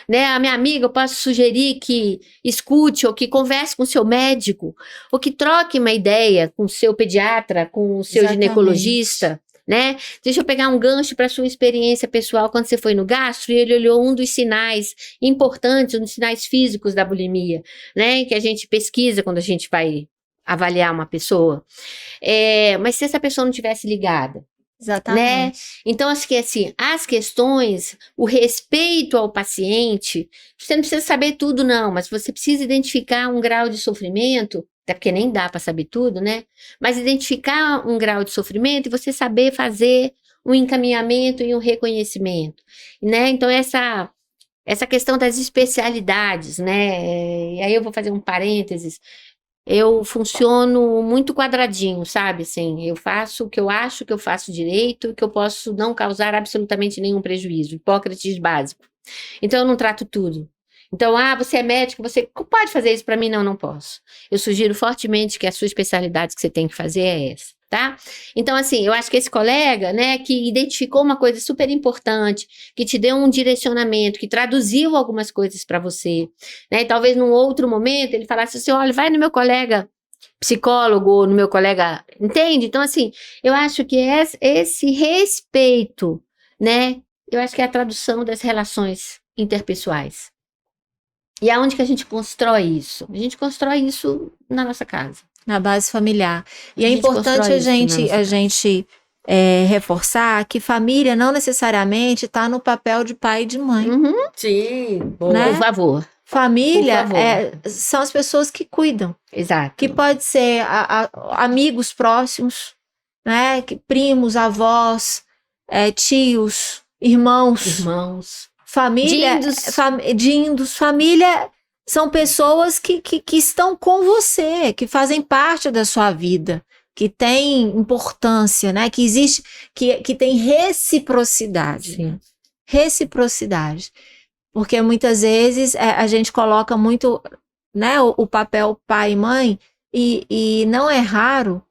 né? A minha amiga, eu posso sugerir que escute ou que converse com o seu médico, ou que troque uma ideia com o seu pediatra, com o seu Exatamente. ginecologista, né? Deixa eu pegar um gancho para a sua experiência pessoal quando você foi no gastro e ele olhou um dos sinais importantes, um dos sinais físicos da bulimia, né? Que a gente pesquisa quando a gente vai avaliar uma pessoa. Mas se essa pessoa não tivesse ligada, Exatamente. então, acho que assim, as questões, o respeito ao paciente, você não precisa saber tudo, não, mas você precisa identificar um grau de sofrimento, até porque nem dá para saber tudo, né? Mas identificar um grau de sofrimento e você saber fazer um encaminhamento e um reconhecimento, né? Então, essa questão das especialidades, né? E aí eu vou fazer um parênteses. Eu funciono muito quadradinho, sabe? Assim, eu faço o que eu acho que eu faço direito, que eu posso não causar absolutamente nenhum prejuízo. Hipócrates básico. Então, eu não trato tudo. Então, você é médico, você pode fazer isso para mim? Não, não posso. Eu sugiro fortemente que a sua especialidade que você tem que fazer é essa, tá? Então, assim, eu acho que esse colega, né, que identificou uma coisa super importante, que te deu um direcionamento, que traduziu algumas coisas para você, né? E talvez num outro momento ele falasse assim, olha, vai no meu colega psicólogo, ou no meu colega, entende? Então, assim, eu acho que esse respeito, né, eu acho que é a tradução das relações interpessoais. E aonde que a gente constrói isso? A gente constrói isso na nossa casa. Na base familiar. E A é gente importante constrói a isso na gente, nossa a casa. gente reforçar que família não necessariamente está no papel de pai e de mãe. Uhum. Sim, Né? Por favor. Família Por favor. são as pessoas que cuidam. Exato. Que pode ser amigos próximos, né? Primos, avós, tios, irmãos. Família, dindos, família são pessoas que estão com você, que fazem parte da sua vida, que têm importância, né? Que existe, que tem reciprocidade. Sim. Reciprocidade. Porque muitas vezes a gente coloca muito, né, o papel pai e mãe, e não é raro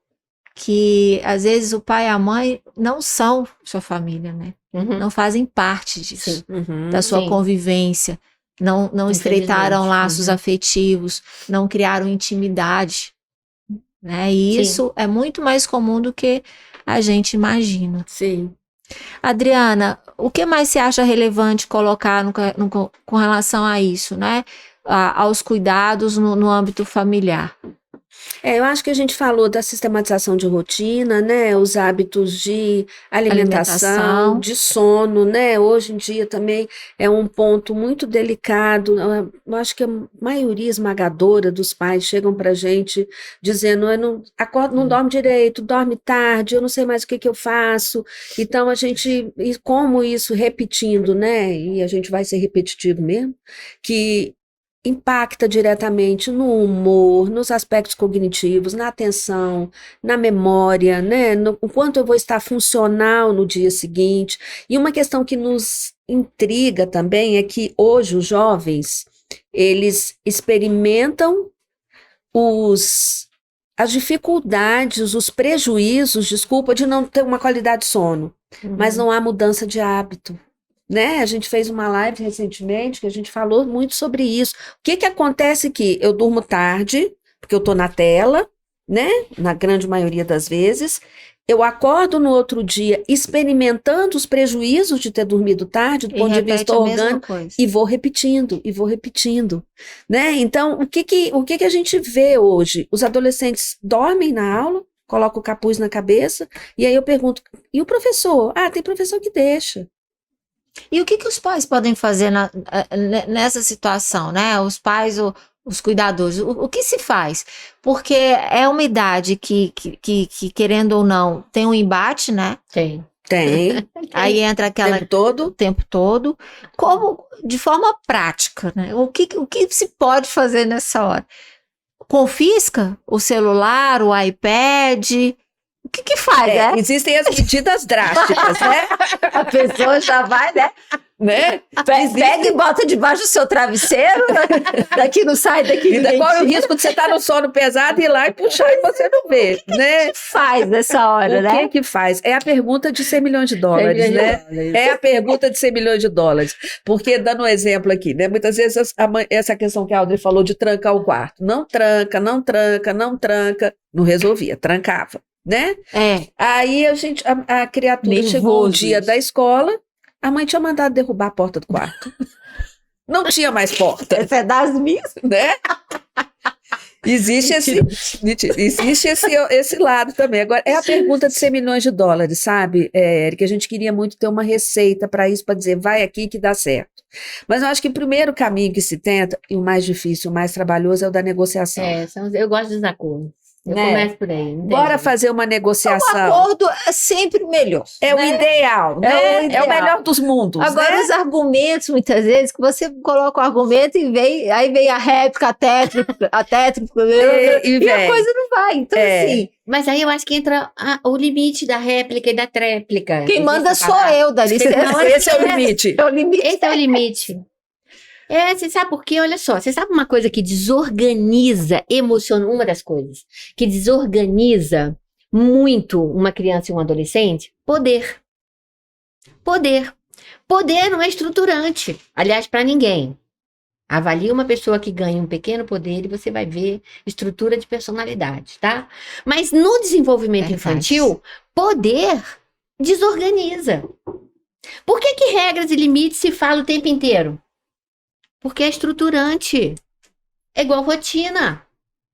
que às vezes o pai e a mãe não são sua família, né? Uhum. Não fazem parte disso, Sim. da sua Sim. convivência, não estreitaram Infelizmente. laços afetivos, não criaram intimidade, né? E Sim. isso é muito mais comum do que a gente imagina. sim. Adriana, o que mais você acha relevante colocar com relação a isso, né? Aos cuidados no âmbito familiar? Eu acho que a gente falou da sistematização de rotina, né? Os hábitos de alimentação, de sono, né? Hoje em dia também é um ponto muito delicado. Eu acho que a maioria esmagadora dos pais chegam pra gente dizendo, eu não acordo, não dorme direito, dorme tarde, eu não sei mais o que eu faço. Então e como isso repetindo, né? E a gente vai ser repetitivo mesmo, que impacta diretamente no humor, nos aspectos cognitivos, na atenção, na memória, né? O quanto eu vou estar funcional no dia seguinte. E uma questão que nos intriga também é que hoje os jovens, eles experimentam as dificuldades, os prejuízos, desculpa, de não ter uma qualidade de sono, mas não há mudança de hábito. Né? A gente fez uma live recentemente que a gente falou muito sobre isso. O que acontece aqui? Eu durmo tarde, porque eu estou na tela, né? Na grande maioria das vezes. Eu acordo no outro dia experimentando os prejuízos de ter dormido tarde, do E ponto de repete vista a mesma orgânico, coisa. e vou repetindo, né? Então, o que a gente vê hoje? Os adolescentes dormem na aula, colocam o capuz na cabeça, e aí eu pergunto, e o professor? Ah, tem professor que deixa. E o que os pais podem fazer nessa situação, né? Os pais, os cuidadores, o que se faz? Porque é uma idade que, querendo ou não, tem um embate, né? Tem. Tem, Aí entra aquela o tempo todo. Como, de forma prática, né? O que se pode fazer nessa hora? Confisca o celular, o iPad? O que faz, né? Existem as medidas drásticas, né? A pessoa já vai, né? Pega e bota debaixo do seu travesseiro, daqui não sai, daqui E qual é o risco de você estar no sono pesado e ir lá e puxar e você não vê, né? O que faz nessa hora, O né? que faz? É a pergunta de 100 milhões de dólares, né? É a pergunta de 100 milhões de dólares. Porque, dando um exemplo aqui, né? Muitas vezes essa questão que a Audrey falou de trancar o quarto. Não tranca, não resolvia, trancava, né? Aí a criatura Nervoso chegou um dia isso. da escola, a mãe tinha mandado derrubar a porta do quarto. Não tinha mais porta, Essa é das minhas. né? Existe esse lado também. Agora, é a pergunta de 100 milhões de dólares, sabe, Eric? A gente queria muito ter uma receita para isso, para dizer, vai aqui que dá certo. Mas eu acho que o primeiro caminho que se tenta, e o mais difícil, o mais trabalhoso, é o da negociação. Eu gosto dos acordos. Eu Né? começo por aí. Bora fazer uma negociação. O acordo é sempre melhor. É né? o ideal, né? o ideal. É o melhor dos mundos. Agora, né? os argumentos, muitas vezes, que você coloca o argumento e aí vem a réplica, a tétrica, e a coisa não vai. Então, assim, Mas aí eu acho que entra o limite da réplica e da tréplica. quem manda sou eu, Dani. Esse é o limite. É o limite. Esse é o limite. Você sabe por quê? Olha só, você sabe uma coisa que desorganiza uma das coisas que desorganiza muito uma criança e um adolescente? Poder. Poder não é estruturante, aliás, para ninguém. Avalie uma pessoa que ganha um pequeno poder e você vai ver estrutura de personalidade, tá? Mas no desenvolvimento infantil, poder desorganiza. Por que regras e limites se fala o tempo inteiro? Porque é estruturante. É igual rotina.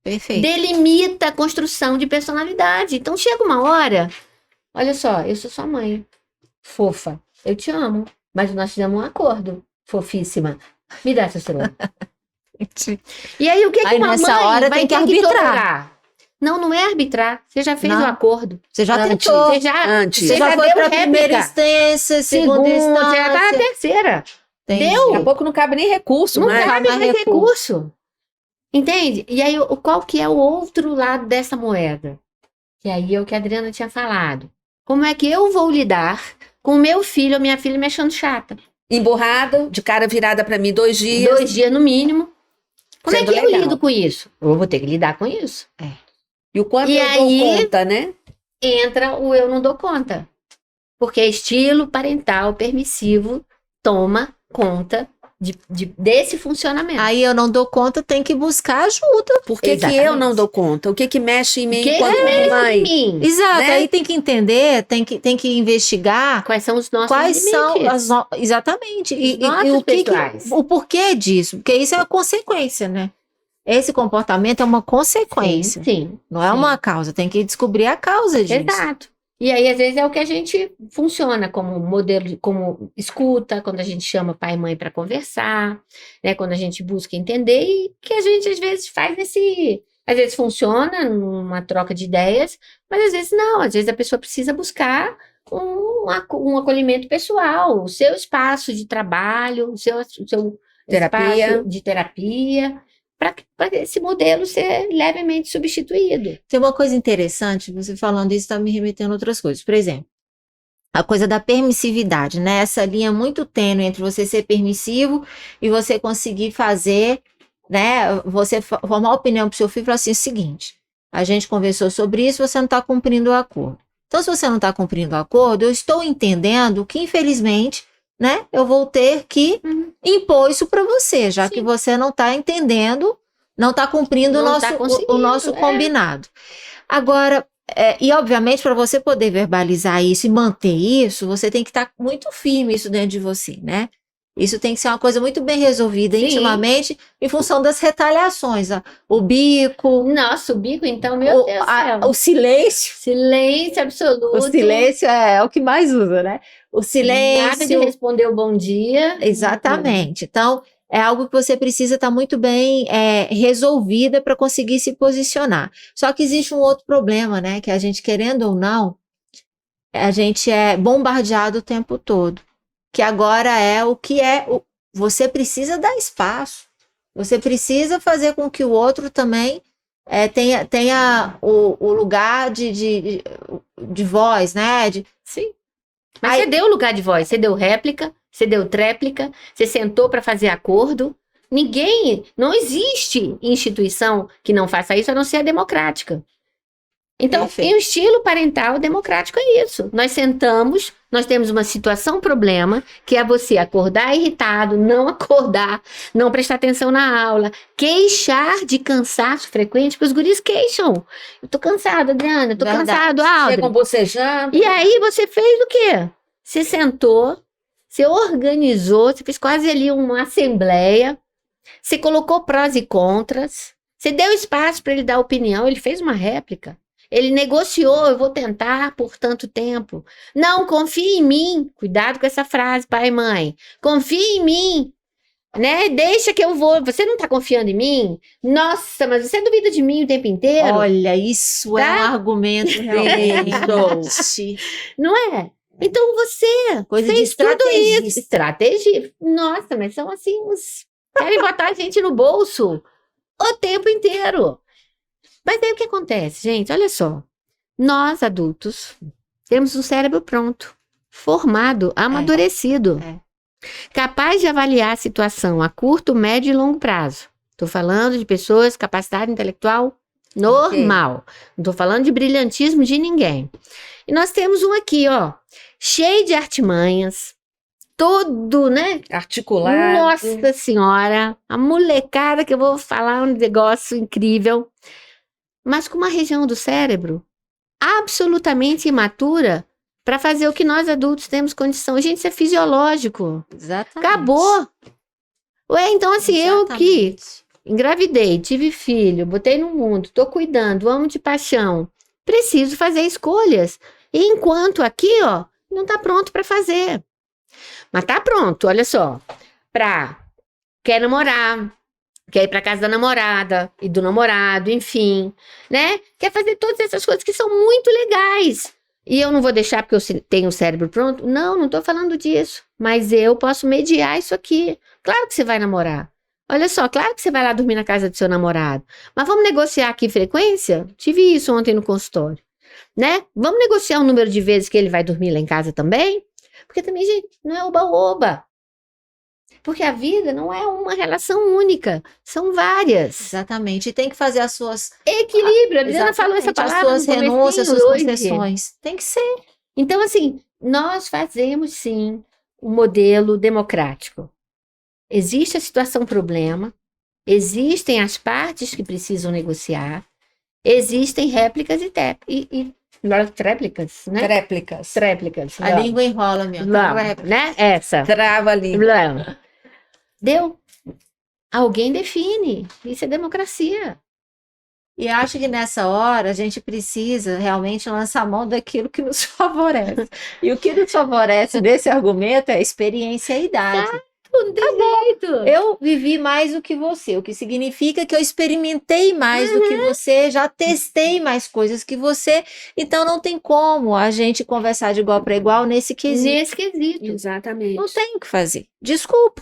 Perfeito. Delimita a construção de personalidade. Então chega uma hora, olha só, eu sou sua mãe, fofa, eu te amo, mas nós fizemos um acordo, fofíssima. Me dá seu celular. E aí o que uma nessa mãe hora vai tem que ter arbitrar. tolerar? Não é arbitrar. Você já fez o acordo. Você já Antes. tentou. Você já foi deu para a primeira réplica. instância, segunda Você já tá na instância. terceira. Entendi. Deu. Daqui a pouco não cabe nem recurso, Não mais. cabe mais mais recurso. Entende? E aí, qual que é o outro lado dessa moeda? Que aí é o que a Adriana tinha falado. Como é que eu vou lidar com o meu filho ou minha filha me achando chata? Emburrado, de cara virada para mim 2 dias. 2 dias no mínimo. Como Sendo é que eu legal. lido com isso? Eu vou ter que lidar com isso. E o quanto E eu aí- dou conta, né? Entra o eu não dou conta. Porque estilo parental permissivo toma conta desse funcionamento. Aí eu não dou conta, tem que buscar ajuda. Por que Exatamente. eu não dou conta? O que mexe em mim Que enquanto mexe mãe? em mim? Exato, Né? aí tem que entender, tem que investigar Quais são os nossos quais são limites? exatamente. Os nossos o pessoais. o porquê disso? Porque isso é uma consequência, né? Esse comportamento é uma consequência, Sim. não é sim. uma causa. Tem que descobrir a causa disso. Exato. E aí, às vezes, é o que a gente funciona como modelo, como escuta, quando a gente chama pai e mãe para conversar, né? Quando a gente busca entender e que a gente, às vezes, faz às vezes funciona numa troca de ideias, mas às vezes não. Às vezes a pessoa precisa buscar um acolhimento pessoal, o seu espaço de trabalho, o seu Terapia. espaço de terapia, para esse modelo ser levemente substituído. Tem uma coisa interessante, você falando isso está me remetendo a outras coisas. Por exemplo, a coisa da permissividade, né? Essa linha muito tênue entre você ser permissivo e você conseguir fazer, né? Você formar opinião para o seu filho e falar assim: é o seguinte, a gente conversou sobre isso, você não está cumprindo o acordo. Então, se você não está cumprindo o acordo, eu estou entendendo que, infelizmente, né, eu vou ter que impor isso para você, já Sim. que você não está entendendo, não está cumprindo Não o tá nosso, conseguindo, o nosso é. combinado. Agora, e obviamente, para você poder verbalizar isso e manter isso, você tem que estar muito firme isso dentro de você, né? Isso tem que ser uma coisa muito bem resolvida Sim. intimamente, em função das retaliações. O bico, Nossa, o bico, então, meu Deus do céu. o silêncio. Silêncio absoluto. O silêncio é o que mais usa, né? O Nada de silêncio. responder o bom dia. Exatamente. Então, é algo que você precisa estar muito bem resolvida para conseguir se posicionar. Só que existe um outro problema, né? Que a gente, querendo ou não, a gente é bombardeado o tempo todo. Que agora é o que você precisa dar espaço. Você precisa fazer com que o outro também tenha o lugar de voz, né? Sim. Mas você deu lugar de voz, você deu réplica, você deu tréplica, você sentou para fazer acordo. Não existe instituição que não faça isso, a não ser a democrática. Então, Perfeito. e o estilo parental democrático é isso. Nós sentamos, nós temos uma situação, problema, que é você acordar irritado, não acordar, não prestar atenção na aula, queixar de cansaço frequente, porque os guris queixam. Eu tô cansado, Adriana, eu tô Verdade. cansado, Aldrin. Chegam bocejando. E aí você fez o quê? Você sentou, você organizou, você fez quase ali uma assembleia, você colocou prós e contras, você deu espaço para ele dar opinião, ele fez uma réplica. Ele negociou, eu vou tentar por tanto tempo. Não, confie em mim. Cuidado com essa frase, pai e mãe. Confie em mim, né? Deixa que eu vou. Você não tá confiando em mim? Nossa, mas você duvida de mim o tempo inteiro? Olha, isso é Tá? um argumento realmente. Não é? Então você Coisa de fez tudo estrategista. isso. Estratégia. Nossa, mas são assim uns... Querem botar a gente no bolso o tempo inteiro. Mas aí o que acontece, gente? Olha só. Nós, adultos, temos um cérebro pronto, formado, amadurecido, capaz de avaliar a situação a curto, médio e longo prazo. Estou falando de pessoas com capacidade intelectual normal. Não estou falando de brilhantismo de ninguém. E nós temos um aqui, ó, cheio de artimanhas, todo, né? Articulado. Nossa Senhora, a molecada que eu vou falar um negócio incrível, mas com uma região do cérebro absolutamente imatura para fazer o que nós adultos temos condição. Gente, isso é fisiológico. Exatamente. Acabou. Ué, então assim, eu que Exatamente. engravidei, tive filho, botei no mundo, tô cuidando, amo de paixão, preciso fazer escolhas. E enquanto aqui, ó, não tá pronto para fazer. Mas tá pronto, olha só. Quer namorar, quer ir para casa da namorada e do namorado, enfim, né? Quer fazer todas essas coisas que são muito legais. E eu não vou deixar porque eu tenho o cérebro pronto? Não tô falando disso. Mas eu posso mediar isso aqui. Claro que você vai namorar. Olha só, claro que você vai lá dormir na casa do seu namorado. Mas vamos negociar aqui frequência? Tive isso ontem no consultório, né? Vamos negociar o número de vezes que ele vai dormir lá em casa também? Porque também, gente, não é oba-oba. Porque a vida não é uma relação única, são várias. Exatamente. E tem que fazer as suas. Equilíbrio, a Adriana falou essa palavra As suas no comecinho renúncias, suas hoje. concessões. Tem que ser. Então, assim, nós fazemos sim um modelo democrático. Existe a situação problema, existem as partes que precisam negociar, existem réplicas e tréplicas, né? Tréplicas. Tréplicas. A língua enrola, meu. Não, né? Essa. Trava a língua. Não. Deu? Alguém define. Isso é democracia. E acho que nessa hora a gente precisa realmente lançar mão daquilo que nos favorece. E o que nos favorece desse argumento é a experiência e a idade. Não tem jeito. Eu vivi mais do que você, o que significa que eu experimentei mais do que você, já testei mais coisas que você, então não tem como a gente conversar de igual para igual nesse quesito. Nesse quesito. Exatamente. Não tem o que fazer. Desculpa.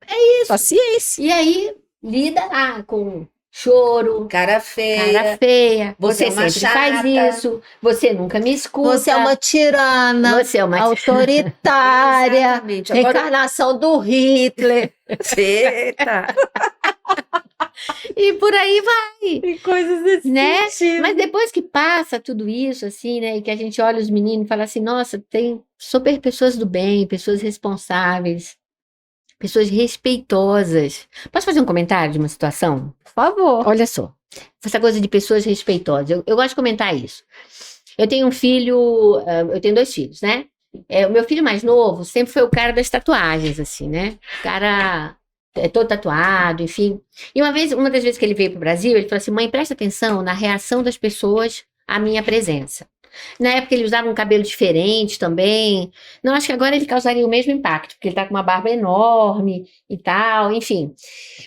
É isso. Paciência. E aí, lida lá com choro, Cara feia. cara feia. Você Você é uma sempre faz chata. isso. Você nunca me escuta. Você é uma tirana, Você é uma autoritária, Exatamente. Agora... reencarnação do Hitler. Eita. E por aí vai, E coisas desse né? sentido. Mas depois que passa tudo isso, assim, né? E que a gente olha os meninos e fala assim, nossa, tem super pessoas do bem, pessoas responsáveis, pessoas respeitosas. Posso fazer um comentário de uma situação? Por favor. Olha só, essa coisa de pessoas respeitosas. Eu gosto de comentar isso. Eu tenho um filho, eu tenho 2 filhos, né? O meu filho mais novo sempre foi o cara das tatuagens, assim, né? O cara todo tatuado, enfim. E uma das vezes que ele veio pro Brasil, ele falou assim: mãe, presta atenção na reação das pessoas à minha presença. Na época ele usava um cabelo diferente também. Não, acho que agora ele causaria o mesmo impacto, porque ele tá com uma barba enorme e tal, enfim.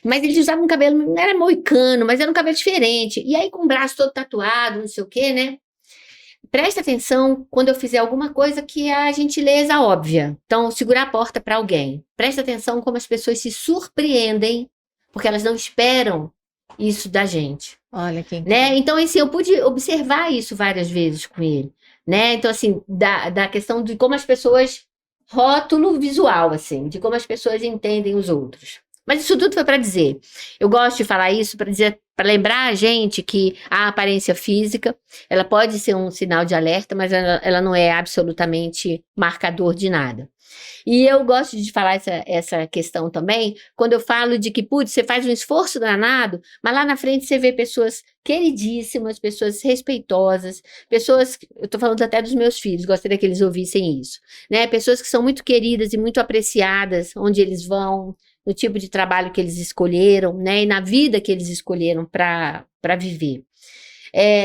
Mas ele usava um cabelo, não era moicano, mas era um cabelo diferente. E aí com o braço todo tatuado, não sei o quê, né? Presta atenção quando eu fizer alguma coisa que é a gentileza óbvia. Então, segurar a porta para alguém. Presta atenção como as pessoas se surpreendem, porque elas não esperam isso da gente. Olha quem. Né? Então, assim, eu pude observar isso várias vezes com ele. Né? Então, assim, da questão de como as pessoas... Rótulo visual, assim, de como as pessoas entendem os outros. Mas isso tudo foi para dizer. Eu gosto de falar isso para dizer, para lembrar a gente que a aparência física, ela pode ser um sinal de alerta, mas ela não é absolutamente marcador de nada. E eu gosto de falar essa questão também, quando eu falo de que, putz, você faz um esforço danado, mas lá na frente você vê pessoas queridíssimas, pessoas respeitosas, pessoas, eu estou falando até dos meus filhos, gostaria que eles ouvissem isso, né? Pessoas que são muito queridas e muito apreciadas onde eles vão, no tipo de trabalho que eles escolheram, né? E na vida que eles escolheram para viver.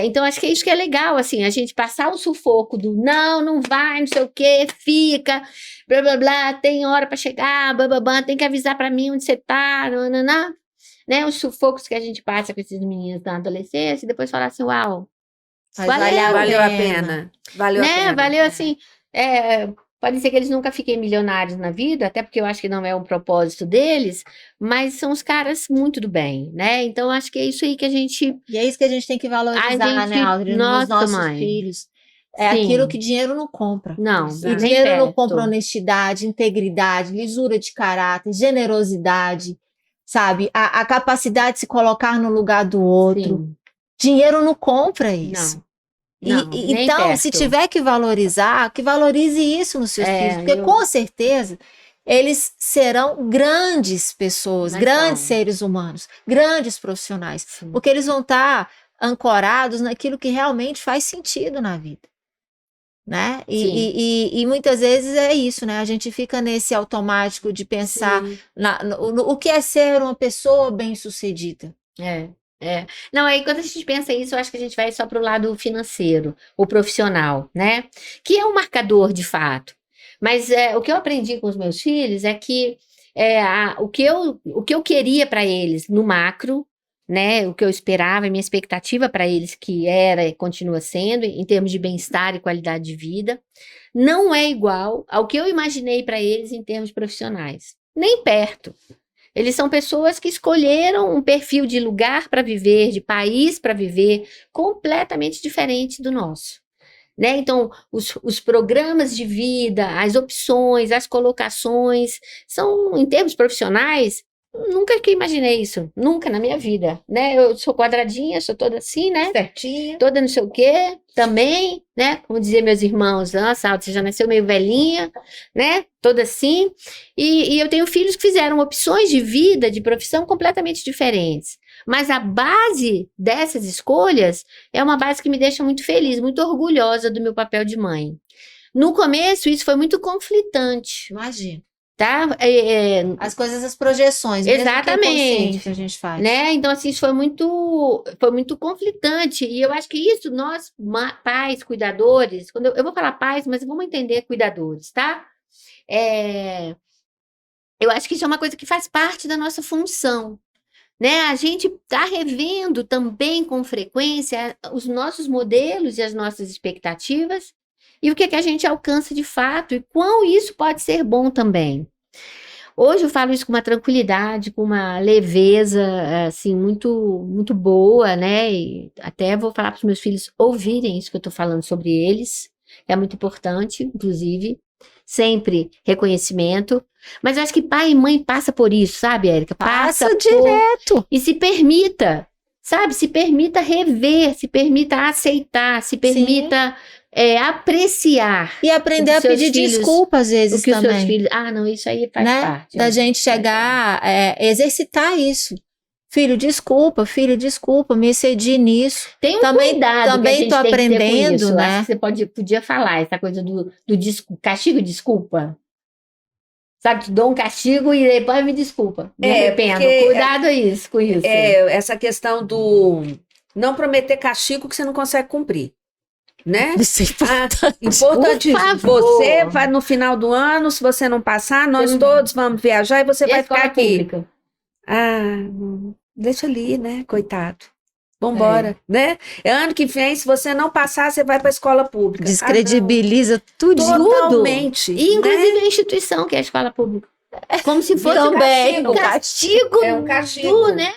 Então, acho que é isso que é legal, assim, a gente passar o sufoco do não vai, não sei o quê, fica, blá, blá, blá, tem hora para chegar, blá, blá, blá, tem que avisar para mim onde você tá, nananã, né? Os sufocos que a gente passa com esses meninos na adolescência e depois falar assim, uau, valeu a pena. Valeu a pena. Valeu, assim, pode ser que eles nunca fiquem milionários na vida, até porque eu acho que não é um propósito deles, mas são os caras muito do bem, né? Então, acho que é isso aí que a gente... E é isso que a gente tem que valorizar, né, Audrey, nos nossos filhos. É Sim. aquilo que dinheiro não compra. Não, E dinheiro não compra honestidade, integridade, lisura de caráter, generosidade, sabe? A capacidade de se colocar no lugar do outro. Sim. Dinheiro não compra isso. Não. Não, então, perto. se tiver que valorizar, que valorize isso nos seus filhos, porque com certeza eles serão grandes pessoas, grandes seres humanos, grandes profissionais, porque eles vão estar ancorados naquilo que realmente faz sentido na vida, né? E muitas vezes é isso, né? A gente fica nesse automático de pensar o que é ser uma pessoa bem-sucedida. Não, aí quando a gente pensa isso, eu acho que a gente vai só para o lado financeiro, o profissional, né? Que é um marcador de fato. Mas o que eu aprendi com os meus filhos é que o que eu queria para eles no macro, né? O que eu esperava, a minha expectativa para eles, que era e continua sendo, em termos de bem-estar e qualidade de vida, não é igual ao que eu imaginei para eles em termos profissionais. Nem perto. Eles são pessoas que escolheram um perfil de lugar para viver, de país para viver, completamente diferente do nosso. Né? Então, os programas de vida, as opções, as colocações, são, em termos profissionais, nunca que imaginei isso, nunca na minha vida. Né? Eu sou quadradinha, sou toda assim, né? Certinha. Toda não sei o quê, também, né? Como diziam meus irmãos, nossa, você já nasceu meio velhinha, né? Toda assim. E eu tenho filhos que fizeram opções de vida, de profissão completamente diferentes. Mas a base dessas escolhas é uma base que me deixa muito feliz, muito orgulhosa do meu papel de mãe. No começo, isso foi muito conflitante. Imagina. Tá? As coisas, as projeções, exatamente, que a gente faz. Né? Então, assim, isso foi muito conflitante. E eu acho que isso, nós, pais, cuidadores, eu vou falar pais, mas vamos entender cuidadores, tá? Eu acho que isso é uma coisa que faz parte da nossa função. Né? A gente está revendo também com frequência os nossos modelos e as nossas expectativas e o que a gente alcança de fato e quão isso pode ser bom também. Hoje eu falo isso com uma tranquilidade, com uma leveza, assim, muito, muito boa, né? E até vou falar para os meus filhos ouvirem isso que eu estou falando sobre eles. É muito importante, inclusive. Sempre reconhecimento. Mas eu acho que pai e mãe passa por isso, sabe, Érica? Passa direto. E se permita, sabe? Se permita rever, se permita aceitar, se permita apreciar E aprender o a que seus pedir filhos- desculpa às o vezes que os seus também. filhos... não, isso aí faz Né? parte. Da gente chegar, exercitar isso. Filho, desculpa, me excedi nisso. Tem um Também- cuidado que a também gente tô tem que ter com aprendendo, isso. Eu né? acho que você podia falar essa coisa do castigo e desculpa. Sabe, te dou um castigo e depois me desculpa. Me arrependo. porque, Cuidado com isso. essa questão do não prometer castigo que você não consegue cumprir, né? Isso é importante. Importante. Por favor. Você vai no final do ano, se você não passar, nós não- todos vamos viajar e você E a vai escola ficar aqui. pública? Deixa ali, né? Coitado. Vambora, né? Ano que vem, se você não passar, você vai para a escola pública. Descredibiliza tudo. Totalmente. E, inclusive, né? a instituição, que é a escola pública. Como se fosse Também, um castigo. É um castigo. Né?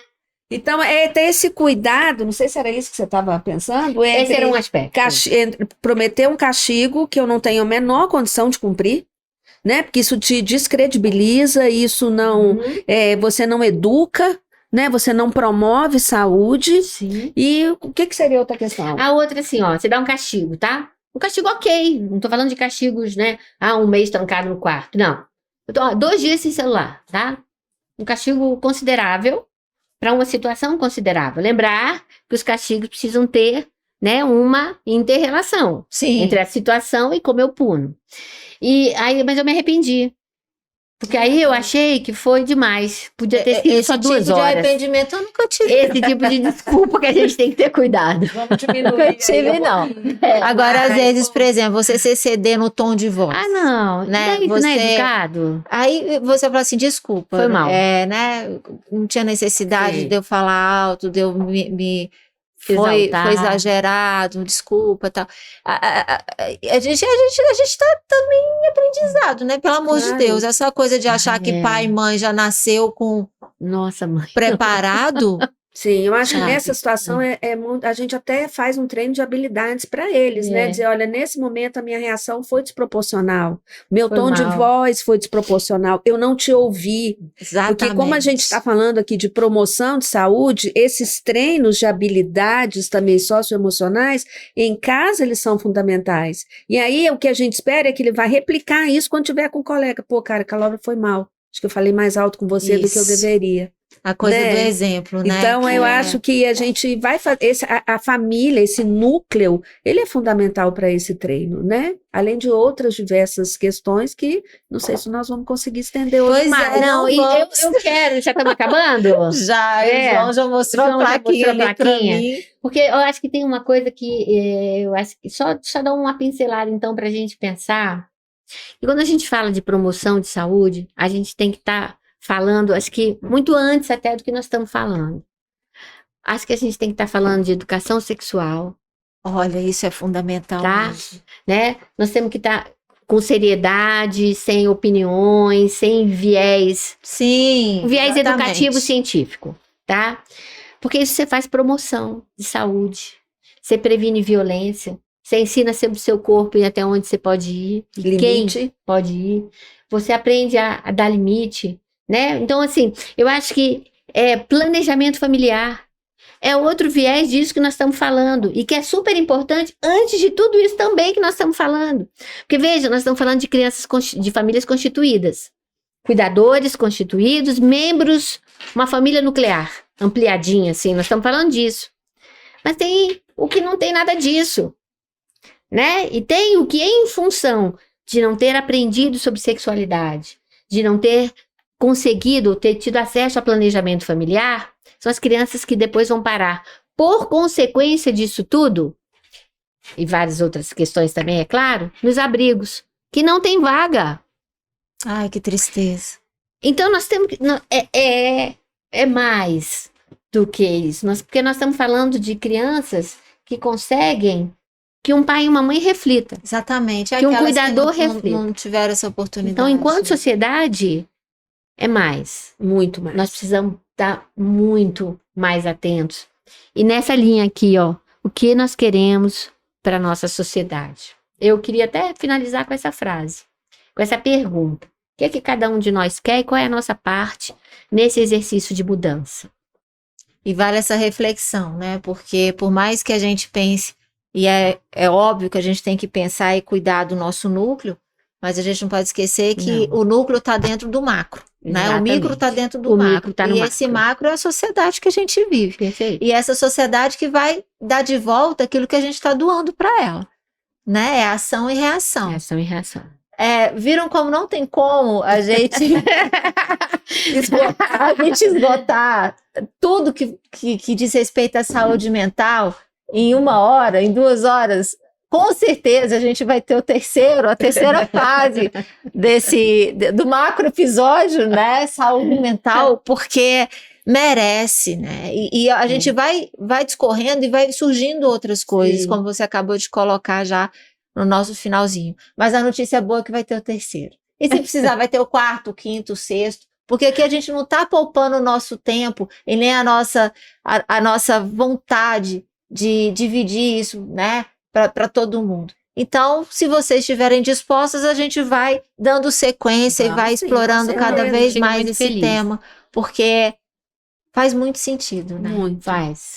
Então, ter esse cuidado, não sei se era isso que você estava pensando, Esse era um aspecto. entre prometer um castigo que eu não tenho a menor condição de cumprir, né? Porque isso te descredibiliza, isso não, Uhum. você não educa, né? Você não promove saúde. Sim. E o que seria outra questão? A outra, assim, ó, você dá um castigo, tá? Um castigo ok. Não tô falando de castigos, né? Um mês trancado no quarto. Não. 2 dias sem celular, tá? Um castigo considerável para uma situação considerável. Lembrar que os castigos precisam ter, né, uma inter-relação Sim. entre a situação e como eu puno. Mas eu me arrependi. Porque aí eu achei que foi demais. Podia ter sido Esse só 2 tipo de horas. arrependimento eu nunca tive. Esse tipo de desculpa que a gente tem que ter cuidado. Vamos diminuir. Nunca tive, não. Agora, às mas- vezes, por exemplo, você se exceder no tom de voz. Não. Né, Isso não você- é educado? Aí você fala assim, desculpa. Foi mal. Né? Não tinha necessidade Sim. de eu falar alto, de eu foi Exaltar. exagerado, desculpa, tal. A gente tá também em aprendizado, né? Pelo amor de Claro. Deus, essa coisa de achar que pai e mãe já nasceu com Nossa, mãe. preparado. Sim, eu acho que Sabe? nessa situação a gente até faz um treino de habilidades para eles, né? É. Dizer, olha, nesse momento a minha reação foi desproporcional, meu Foi tom de mal. voz foi desproporcional, eu não te ouvi. Exatamente. Porque como a gente está falando aqui de promoção de saúde, esses treinos de habilidades também socioemocionais, em casa eles são fundamentais. E aí o que a gente espera é que ele vai replicar isso quando tiver com o colega. Pô, cara, que a Laura foi mal. Acho que eu falei mais alto com você do que eu Isso. deveria. A coisa né? do exemplo, né? Então, Que eu é- acho que a gente vai fazer. A família, esse núcleo, ele é fundamental para esse treino, né? Além de outras diversas questões que não sei se nós vamos conseguir estender hoje Pois mais. é, Não, e vamos. eu quero, já estamos acabando? Já, É. o João já mostrou João a já plaquinha mostrou a ali pra plaquinha. mim. Porque eu acho que tem uma coisa que eu acho que só dar uma pincelada, então, para a gente pensar. E quando a gente fala de promoção de saúde, a gente tem que estar falando, acho que muito antes até do que nós estamos falando. Acho que a gente tem que estar falando de educação sexual, Olha, isso é fundamental. Tá. mesmo. né? Nós temos que estar com seriedade, sem opiniões, sem viés. Sim. Um viés exatamente. educativo científico, tá? Porque isso você faz promoção de saúde, você previne violência, você ensina sobre o seu corpo e até onde você pode ir, e Limite. quem pode ir, você aprende a dar limite, né? Então, assim, eu acho que planejamento familiar é outro viés disso que nós estamos falando e que é super importante antes de tudo isso também que nós estamos falando. Porque, veja, nós estamos falando de crianças, de famílias constituídas, cuidadores constituídos, membros, uma família nuclear, ampliadinha, assim, nós estamos falando disso. Mas tem o que não tem nada disso, né? E tem o que, em função de não ter aprendido sobre sexualidade, de não ter conseguido ter tido acesso a planejamento familiar, são as crianças que depois vão parar. Por consequência disso tudo, e várias outras questões também, é claro, nos abrigos, que não tem vaga. Ai, que tristeza. Então, nós temos que. É mais do que isso. Porque nós estamos falando de crianças que conseguem que um pai e uma mãe reflitam. Exatamente. Que um Aquelas cuidador não, reflita. não tiveram essa oportunidade. Então, enquanto sociedade, é mais. Muito mais. Nós precisamos estar muito mais atentos. E nessa linha aqui, ó, o que nós queremos para a nossa sociedade? Eu queria até finalizar com essa frase, com essa pergunta. O que é que cada um de nós quer e qual é a nossa parte nesse exercício de mudança? E vale essa reflexão, né? Porque por mais que a gente pense E é óbvio que a gente tem que pensar e cuidar do nosso núcleo, mas a gente não pode esquecer que o núcleo está dentro do macro, né? O micro está dentro do macro. Tá no E esse macro é a sociedade que a gente vive. Perfeito. E essa sociedade que vai dar de volta aquilo que a gente está doando para ela, né? É ação e reação. Ação e reação. Viram como não tem como a gente esgotar tudo que diz respeito à saúde mental em 1 hora, em 2 horas. Com certeza a gente vai ter a terceira fase do macro episódio, né? Saúde mental, porque merece, né? E a gente vai discorrendo e vai surgindo outras coisas, Sim. como você acabou de colocar já no nosso finalzinho. Mas a notícia boa é que vai ter o terceiro. E se precisar, vai ter o 4º, o 5º, o 6º, porque aqui a gente não está poupando o nosso tempo e nem a nossa vontade de dividir isso, né, para todo mundo. Então, se vocês estiverem dispostos, a gente vai dando sequência e vai explorando cada vez mais esse tema, porque faz muito sentido, né? Muito.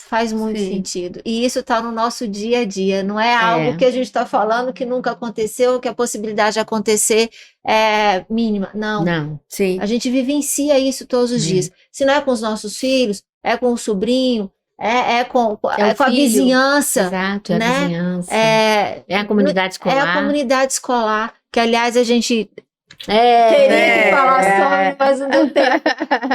Faz muito sentido. E isso está no nosso dia a dia, não é algo que a gente está falando que nunca aconteceu, que a possibilidade de acontecer é mínima. Não. Sim. A gente vivencia isso todos os dias. Se não é com os nossos filhos, é com o sobrinho, é com a vizinhança. Exato, né? A vizinhança. É a comunidade escolar. É a comunidade escolar, que aliás a gente teria que falar sobre, mas não deu tempo.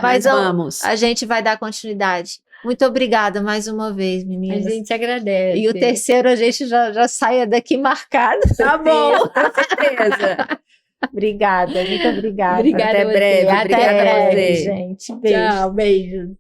Mas vamos. A gente vai dar continuidade. Muito obrigada mais uma vez, meninas. A gente agradece. E o terceiro a gente já saia daqui marcado. Tá bom, com certeza. Obrigada, muito obrigada. Até breve. Até Obrigada a breve, você. gente. Beijo. Tchau, beijo.